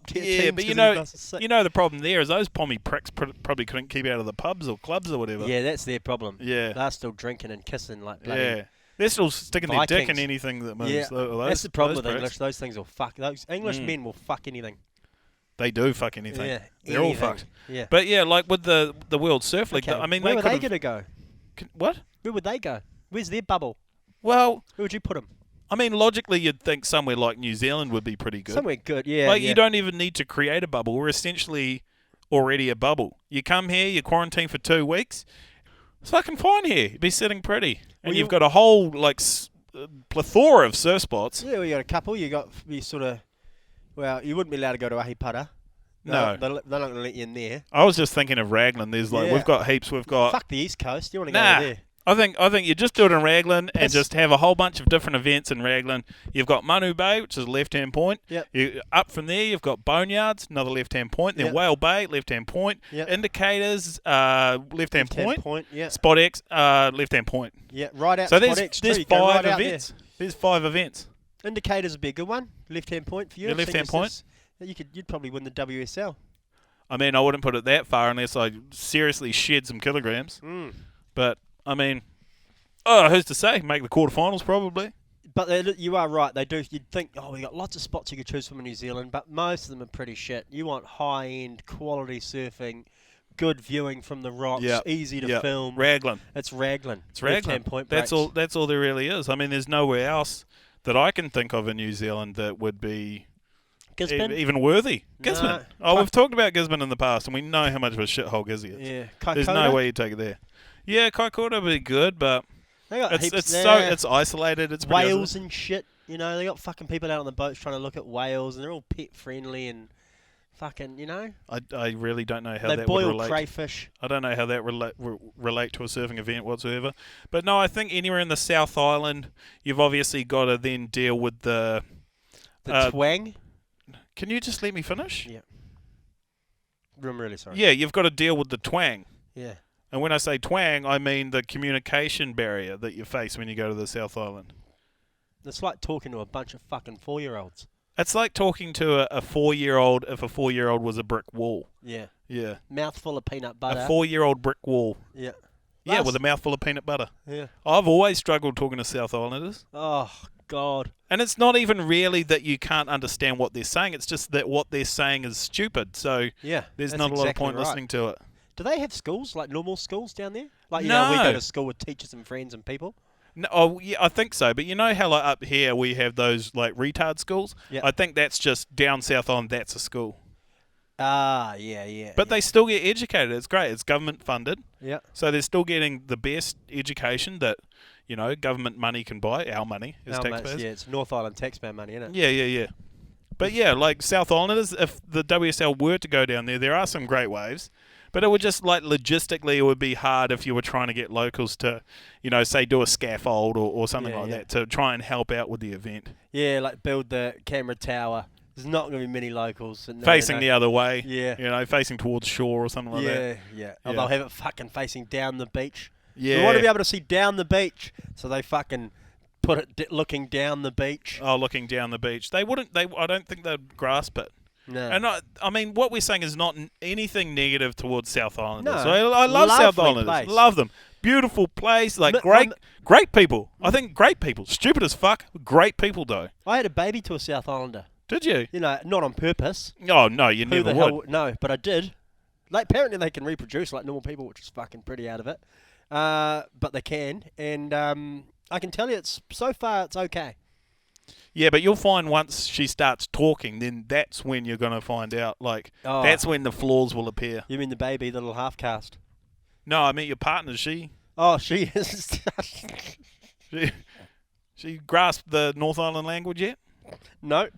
A: teams.
B: Yeah, but you know the problem there is those pommy pricks probably couldn't keep out of the pubs or clubs or whatever.
A: Yeah, that's their problem.
B: Yeah.
A: They're still drinking and kissing like bloody.
B: Yeah. They're still sticking
A: Vikings.
B: their dick in anything that moves.
A: Yeah, that's the problem with
B: pricks.
A: English. Those things will fuck. Those English men will fuck anything.
B: They do fuck anything.
A: Yeah,
B: they're all
A: anything.
B: fucked.
A: Yeah.
B: But yeah, like with the World Surf League,
A: Okay.
B: I mean,
A: where
B: they
A: were they
B: could
A: going to go?
B: What?
A: Where would they go? Where's their bubble?
B: Well,
A: Where would you put them?
B: I mean, logically, you'd think somewhere like New Zealand would be pretty good.
A: Somewhere good, yeah.
B: Like,
A: yeah.
B: you don't even need to create a bubble. We're essentially already a bubble. You come here, you quarantine for 2 weeks. It's fucking fine here. You'd be sitting pretty. And
A: Well,
B: you've got a whole, like, plethora of surf spots.
A: Yeah, we got a couple. You sort of. Well, you wouldn't be allowed to go to Ahipara.
B: No.
A: They're not going to let you in there.
B: I was just thinking of Raglan. There's like
A: Yeah.
B: we've got heaps. We've got.
A: Fuck the East Coast. You want to go
B: Nah.
A: there?
B: I think you just do it in Raglan and
A: Piss.
B: just have a whole bunch of different events in Raglan. You've got Manu Bay, which is left-hand point.
A: Yep.
B: Up from there, you've got Boneyards, another left-hand point. Then
A: Yep.
B: Whale Bay, left-hand point.
A: Yep.
B: Indicators, left-hand point.
A: Yeah.
B: Spot X, left-hand point.
A: Yeah, right out
B: So
A: Spot
B: there's
A: X too. You go
B: 5
A: right out there.
B: events. There's 5 events.
A: Indicators would be a good one. Left-hand point for you.
B: Yeah, left-hand point.
A: You'd probably win the WSL.
B: I mean, I wouldn't put it that far unless I seriously shed some kilograms. But, I mean, who's to say? Make the quarterfinals probably.
A: But you are right. They do. You'd think, we got lots of spots you could choose from in New Zealand, but most of them are pretty shit. You want high-end, quality surfing, good viewing from the rocks, easy to film.
B: Raglan.
A: It's Raglan.
B: It's Raglan.
A: Left-hand point
B: That's
A: breaks.
B: all. That's all there really is. I mean, there's nowhere else that I can think of in New Zealand that would be
A: Gisborne?
B: even worthy. Gisborne.
A: No.
B: We've talked about Gisborne in the past, and we know how much of a shithole Gizzy is.
A: Yeah.
B: There's
A: Kaikoura?
B: no way you take it there. Yeah, Kaikoura would be good, but
A: They got heaps
B: it's
A: there.
B: it's isolated. It's pretty
A: whales and shit. You know, they got fucking people out on the boats trying to look at whales, and they're all pet friendly and fucking, you know.
B: I really don't know how
A: They
B: that would
A: boil
B: relate.
A: crayfish.
B: I don't know how that relate to a surfing event whatsoever. But no, I think anywhere in the South Island, you've obviously got to then deal with the
A: Twang.
B: Can you just let me finish?
A: Yeah. I'm really sorry.
B: Yeah, you've got to deal with the twang.
A: Yeah.
B: And when I say twang, I mean the communication barrier that you face when you go to the South Island.
A: It's like talking to a bunch of fucking 4-year-olds.
B: It's like talking to a 4-year-old if a 4-year-old was a brick wall.
A: Yeah.
B: Yeah.
A: Mouthful of peanut butter.
B: A 4-year-old brick wall.
A: Yeah.
B: Yeah,
A: Us.
B: with a mouthful of peanut butter.
A: Yeah.
B: I've always struggled talking to South Islanders.
A: Oh, God.
B: And it's not even really that you can't understand what they're saying. It's just that what they're saying is stupid. So
A: Yeah.
B: there's
A: that's
B: not a lot of
A: exactly
B: point
A: right.
B: listening to it.
A: Do they have schools, like normal schools down there? Like, you know, we
B: No.
A: go to school with teachers and friends and people.
B: No, oh, yeah, I think so. But you know how like up here we have those like retard schools?
A: Yeah.
B: I think that's just down South Island. That's a school.
A: Ah, yeah.
B: But they still get educated. It's great. It's government funded.
A: Yeah.
B: So they're still getting the best education that, government money can buy. Our money as
A: No,
B: taxpayers.
A: mates, yeah, it's North Island taxpayer money, isn't it?
B: Yeah. But yeah, like South Islanders, if the WSL were to go down there are some great waves. But it would just, like, logistically, it would be hard if you were trying to get locals to, say, do a scaffold or something like that to try and help out with the event.
A: Yeah, like build the camera tower. There's not going to be many locals.
B: Facing the other way.
A: Yeah.
B: Facing towards shore or something like that.
A: Yeah. Oh, they'll have it fucking facing down the beach.
B: Yeah.
A: We want to be able to see down the beach, so they fucking put it looking down the beach.
B: Oh, looking down the beach. They wouldn't. I don't think they'd grasp it.
A: No.
B: And I mean, what we're saying is not anything negative towards South Islanders.
A: No.
B: So I love South
A: Lovely
B: Islanders.
A: place.
B: Love them. Beautiful place. Like great people. I think great people. Stupid as fuck. Great people though.
A: I had a baby to a South Islander.
B: Did you?
A: Not on purpose.
B: Oh no, you
A: Who
B: never
A: the
B: would.
A: hell? No, but I did. Like apparently they can reproduce like normal people, which is fucking pretty out of it. But they can, and I can tell you, so far it's okay.
B: Yeah, but you'll find once she starts talking, then that's when you're going to find out. Like, that's when the flaws will appear.
A: You mean the baby, the little half caste?
B: No, I mean your partner. She
A: Oh, she is.
B: she grasped the North Island language yet?
A: No,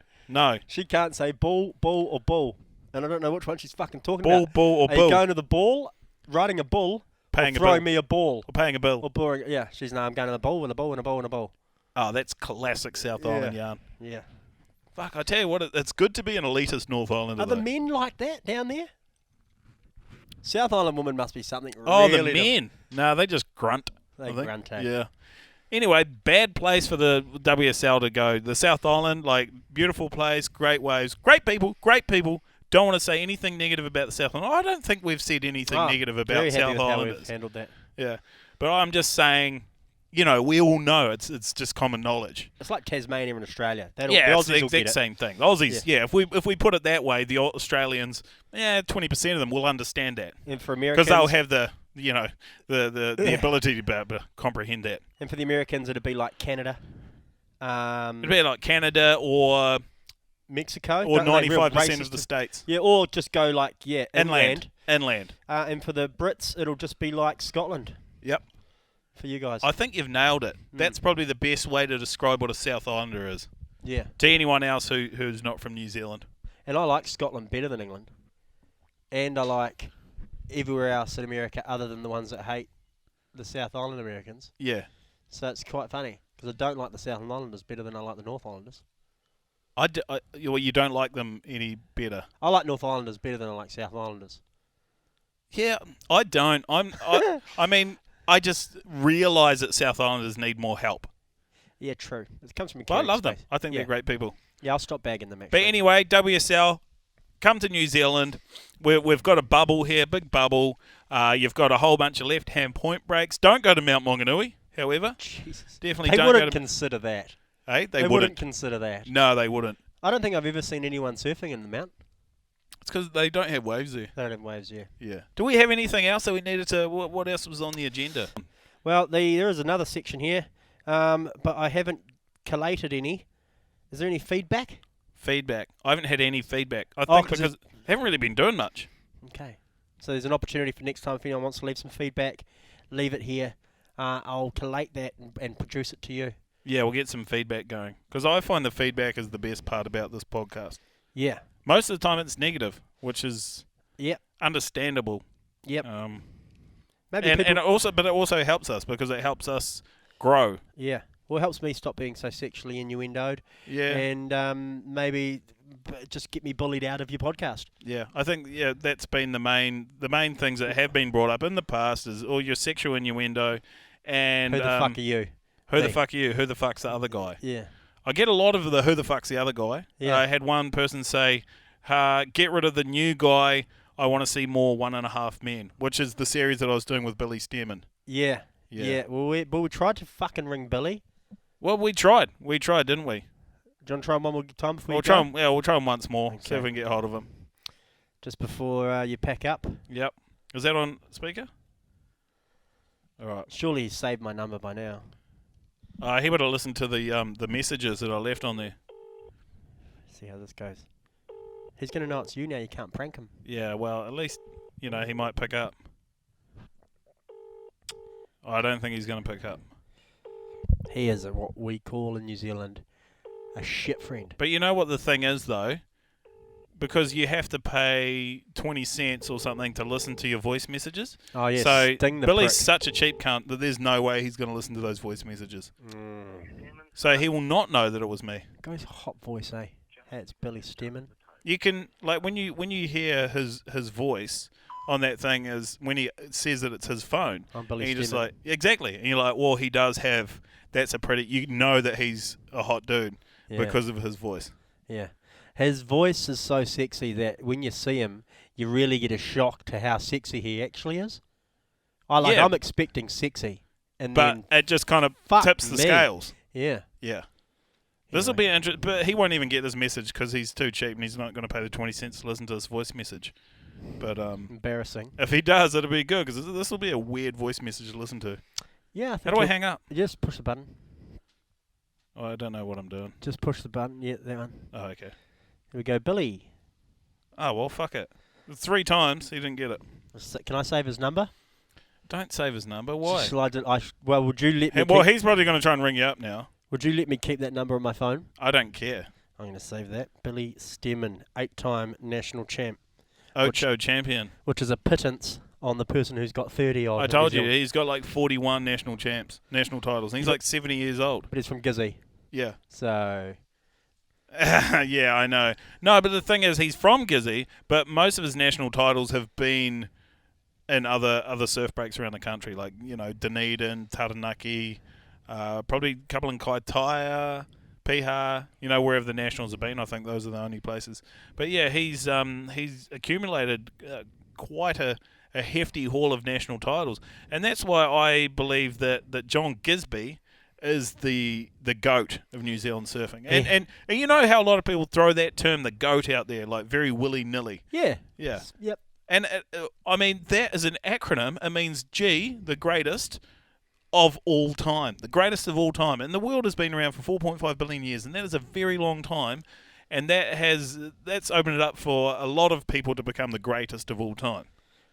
B: She
A: can't say ball, or bull, and I don't know which one she's fucking talking
B: bull,
A: about.
B: bull, or
A: Are
B: bull.
A: you going to the ball, riding a bull,
B: Paying
A: or
B: a
A: throwing
B: bill.
A: me a ball,
B: Or paying a bill.
A: or boring? Yeah, I'm going to the ball with a ball and a ball and a ball.
B: Oh, that's classic South Island yarn.
A: Yeah.
B: Fuck, I tell you what, it's good to be an elitist North Islander.
A: Are the
B: though.
A: men like that down there? South Island women must be something
B: Oh,
A: really...
B: the men. No, they just grunt.
A: They
B: I think.
A: grunt, eh?
B: Yeah. Anyway, bad place for the WSL to go. The South Island, like, beautiful place, great waves, great people. Don't want to say anything negative about the South Island. I don't think we've said anything negative about
A: very happy
B: South
A: with how
B: Islanders.
A: we've handled that.
B: Yeah. But I'm just saying, we all know it's just common knowledge.
A: It's like Tasmania and Australia. The
B: Yeah,
A: Aussies
B: it's the
A: will get
B: exact
A: it.
B: same thing. The Aussies, yeah. If we put it that way, the Australians, 20% of them will understand that
A: And for Americans,
B: because they'll have the the ability to comprehend that.
A: and for the Americans, it'd be like Canada,
B: It'd be like Canada or
A: Mexico,
B: or
A: Don't they real
B: 95% of
A: racist?
B: the states.
A: Yeah, or just go like
B: Inland.
A: And for the Brits, it'll just be like Scotland.
B: Yep.
A: For you guys,
B: I think you've nailed it. That's probably the best way to describe what a South Islander is
A: yeah.
B: to anyone else who's not from New Zealand.
A: And I like Scotland better than England, and I like everywhere else in America other than the ones that hate the South Island Americans.
B: Yeah.
A: So it's quite funny because I don't like the South Islanders better than I like the North Islanders.
B: You don't like them any better.
A: I like North Islanders better than I like South Islanders.
B: Yeah, I don't. I mean, I just realise that South Islanders need more help.
A: Yeah, true. It comes from a
B: But I
A: caring
B: love them.
A: space.
B: I think they're great people.
A: Yeah, I'll stop bagging them
B: But
A: actually.
B: anyway, WSL, come to New Zealand. We've got a bubble here, big bubble. You've got a whole bunch of left-hand point breaks. Don't go to Mount Maunganui, however.
A: Jesus.
B: Definitely
A: They
B: don't
A: wouldn't
B: go to...
A: consider that.
B: Hey,
A: They wouldn't consider that.
B: No, they wouldn't.
A: I don't think I've ever seen anyone surfing in the Mount.
B: It's because they don't have waves there.
A: They don't have waves, yeah.
B: Yeah. Do we have anything else that we needed to... What else was on the agenda?
A: Well, there is another section here, but I haven't collated any. Is there any feedback?
B: Feedback. I haven't had any feedback. I
A: Oh,
B: think
A: 'cause
B: because I haven't really been doing much.
A: Okay. So there's an opportunity for next time if anyone wants to leave some feedback, leave it here. I'll collate that and produce it to you.
B: Yeah, we'll get some feedback going. Because I find the feedback is the best part about this podcast.
A: Yeah.
B: Most of the time it's negative, which is
A: Yep.
B: understandable.
A: Yep.
B: And
A: Maybe people...
B: it also helps us because it helps us grow.
A: Yeah. Well, it helps me stop being so sexually innuendoed.
B: Yeah.
A: And maybe just get me bullied out of your podcast.
B: Yeah. I think that's been the main things that have been brought up in the past is all your sexual innuendo and
A: Who the fuck are you?
B: Who the
A: Me.
B: fuck are you? Who the fuck's the other guy?
A: Yeah.
B: I get a lot of the who the fuck's the other guy.
A: Yeah.
B: I had one person say, get rid of the new guy. I want to see more 1.5 Men, which is the series that I was doing with Billy Stearman.
A: Yeah.
B: Yeah.
A: Yeah. Well, we tried to fucking ring Billy.
B: Well, we tried. We tried, didn't we?
A: Do you want to try him one more time before
B: We'll
A: you
B: try
A: go?
B: him. Yeah, we'll try him once more. See
A: Okay.
B: if we can get hold of him.
A: Just before you pack up.
B: Yep. Is that on speaker? All right.
A: Surely he's saved my number by now.
B: He would have listened to the messages that I left on there.
A: See how this goes. He's going to know it's you now. You can't prank him.
B: Yeah, well, at least, he might pick up. I don't think he's going to pick up.
A: He is what we call in New Zealand a shit friend.
B: But you know what the thing is, though? Because you have to pay 20 cents or something to listen to your voice messages.
A: Oh, yes.
B: So
A: Sting the
B: Billy's
A: prick.
B: such a cheap cunt that there's no way he's going to listen to those voice messages.
A: Mm.
B: So he will not know that it was me.
A: Guy's hot voice, eh? Hey, it's Billy Stemmen.
B: You can, like, when you hear his voice on that thing is when he says that it's his phone.
A: I'm Billy
B: and you're just
A: Stemmen.
B: like, exactly. And you're like, well, he does have, you know that he's a hot dude because of his voice.
A: Yeah. His voice is so sexy that when you see him, you really get a shock to how sexy he actually is. I'm expecting sexy. And
B: But
A: then,
B: it just kind of
A: fuck
B: tips the
A: me.
B: scales.
A: Yeah.
B: Yeah. This will be interesting, but he won't even get this message because he's too cheap and he's not going to pay the 20 cents to listen to this voice message. But
A: Embarrassing.
B: if he does, it'll be good because this will be a weird voice message to listen to.
A: Yeah. I
B: How
A: think
B: do I hang up?
A: Just push the button.
B: Oh, I don't know what I'm doing.
A: Just push the button. Yeah, that one.
B: Oh, okay.
A: Here we go. Billy.
B: Oh, well, fuck it. 3 times, he didn't get it.
A: Can I save his number?
B: Don't save his number. Why?
A: Would you let me?
B: Well, he's probably going to try and ring you up now.
A: Would you let me keep that number on my phone?
B: I don't care.
A: I'm going to save that. Billy Stemmen, 8-time national champ,
B: Ocho champion.
A: which is a pittance on the person who's got 30 odd.
B: I told you, he's got like 41 national titles. And he's like 70 years old.
A: But he's from Gizzy,
B: Yeah.
A: so
B: Yeah, I know. No, but the thing is, he's from Gizzy, but most of his national titles have been in other surf breaks around the country, like, Dunedin, Taranaki, probably a couple in Kaitaia, Piha, wherever the nationals have been. I think those are the only places. But yeah, he's accumulated quite a hefty haul of national titles, and that's why I believe that John Gisby is the GOAT of New Zealand surfing. And you know how a lot of people throw that term, the GOAT, out there, like very willy-nilly.
A: yeah.
B: Yeah.
A: Yep.
B: And, I mean, that is an acronym. It means G, the greatest of all time. The greatest of all time. And the world has been around for 4.5 billion years, and that is a very long time. And that's opened it up for a lot of people to become the greatest of all time.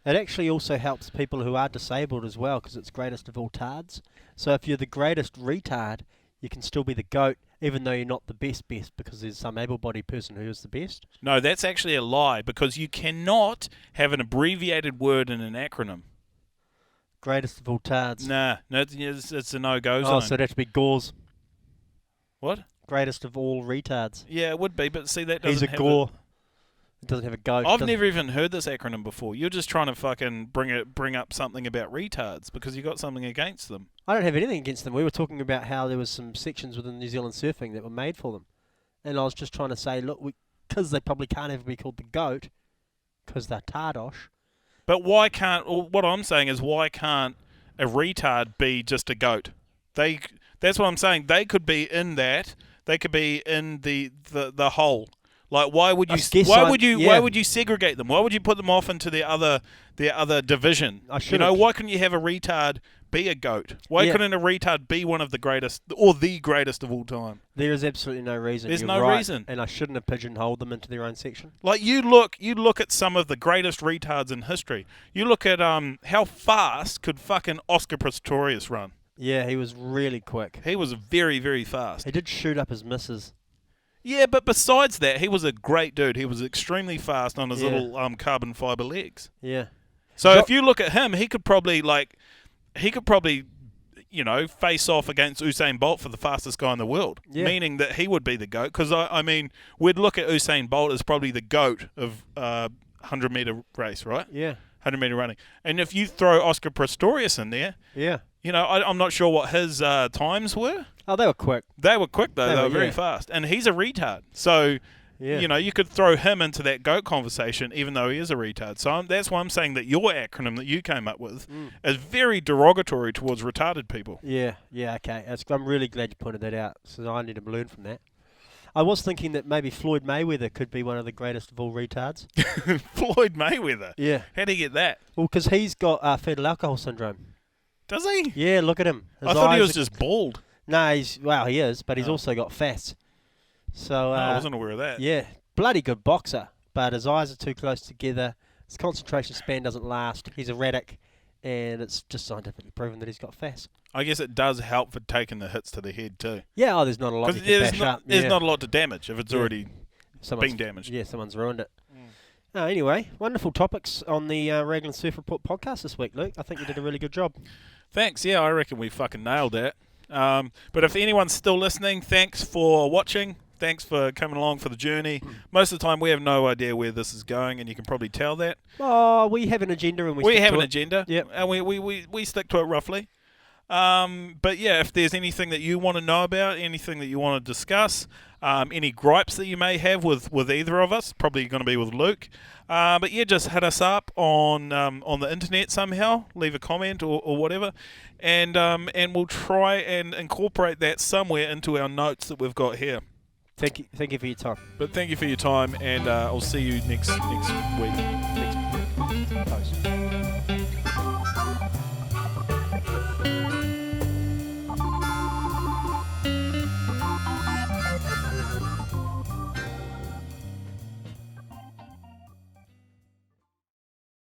A: It actually also helps people who are disabled as well, because it's greatest of all tards. So if you're the greatest retard, you can still be the GOAT, even though you're not the best, because there's some able-bodied person who is the best.
B: No, that's actually a lie, because you cannot have an abbreviated word in an acronym.
A: Greatest of all tards.
B: Nah, it's a no-go zone.
A: Oh, so that'd be Gores.
B: What?
A: Greatest of all retards.
B: Yeah, it would be, but see, that doesn't
A: He's a
B: have
A: gore. It doesn't have a GOAT.
B: I've never even heard this acronym before. You're just trying to fucking bring up something about retards because you got something against them.
A: I don't have anything against them. We were talking about how there was some sections within New Zealand surfing that were made for them. And I was just trying to say, look, because they probably can't ever be called the GOAT, because they're tardosh.
B: But why can't, or what I'm saying is, why can't a retard be just a goat? That's what I'm saying. They could be in that. They could be in the whole. Like, why would you why would you segregate them? Why would you put them off into the other division? Why couldn't you have a retard be a goat? Why couldn't a retard be one of the greatest or the greatest of all time?
A: There is absolutely no reason.
B: There's
A: You're
B: no
A: right,
B: reason.
A: And I shouldn't have pigeonholed them into their own section.
B: Like, you look at some of the greatest retards in history. You look at how fast could fucking Oscar Prestorius run?
A: Yeah, he was really quick.
B: He was very, very fast.
A: He did shoot up his misses.
B: Yeah, but besides that, he was a great dude. He was extremely fast on his little carbon fiber legs.
A: Yeah.
B: So if you look at him, he could probably face off against Usain Bolt for the fastest guy in the world, meaning that he would be the GOAT. Because, I mean, we'd look at Usain Bolt as probably the GOAT of 100-meter race, right?
A: Yeah.
B: 100-meter running. And if you throw Oscar Prestorius in there, I'm not sure what his times were.
A: Oh, they were quick.
B: They were quick, though. They were very
A: yeah.
B: fast. And he's a retard. So, you could throw him into that GOAT conversation, even though he is a retard. So that's why I'm saying that your acronym that you came up with is very derogatory towards retarded people.
A: Yeah, okay. I'm really glad you pointed that out, so I need to learn from that. I was thinking that maybe Floyd Mayweather could be one of the greatest of all retards.
B: Floyd Mayweather?
A: Yeah.
B: How do you get that?
A: Well, because he's got fetal alcohol syndrome.
B: Does he?
A: Yeah, look at him.
B: I thought he was just bald.
A: No, he is, but he's
B: Oh.
A: also got fats. So
B: I wasn't aware of that.
A: yeah, bloody good boxer, but his eyes are too close together. His concentration span doesn't last. He's erratic, and it's just scientifically proven that he's got fats.
B: I guess it does help for taking the hits to the head too.
A: Yeah, there's not a lot you
B: Because
A: can
B: there's,
A: bash
B: not,
A: up.
B: there's
A: yeah.
B: not a lot to damage if it's
A: Yeah.
B: already
A: Someone's,
B: been damaged.
A: Yeah, someone's ruined it. Anyway, wonderful topics on the Raglan Surf Report podcast this week, Luke. I think you did a really good job.
B: Thanks. Yeah, I reckon we fucking nailed that. But if anyone's still listening, thanks for watching. Thanks for coming along for the journey. Most of the time, we have no idea where this is going, and you can probably tell that.
A: Oh, we have an agenda, and we
B: We
A: stick
B: have
A: to
B: an
A: it.
B: agenda,
A: Yep.
B: and we stick to it roughly. But yeah, if there's anything that you want to know about, anything that you want to discuss, any gripes that you may have with either of us, probably going to be with Luke. But yeah, just hit us up on the internet somehow, leave a comment or whatever, and we'll try and incorporate that somewhere into our notes that we've got here.
A: Thank you for your time.
B: But thank you for your time, and I'll see you next week.
A: Next post.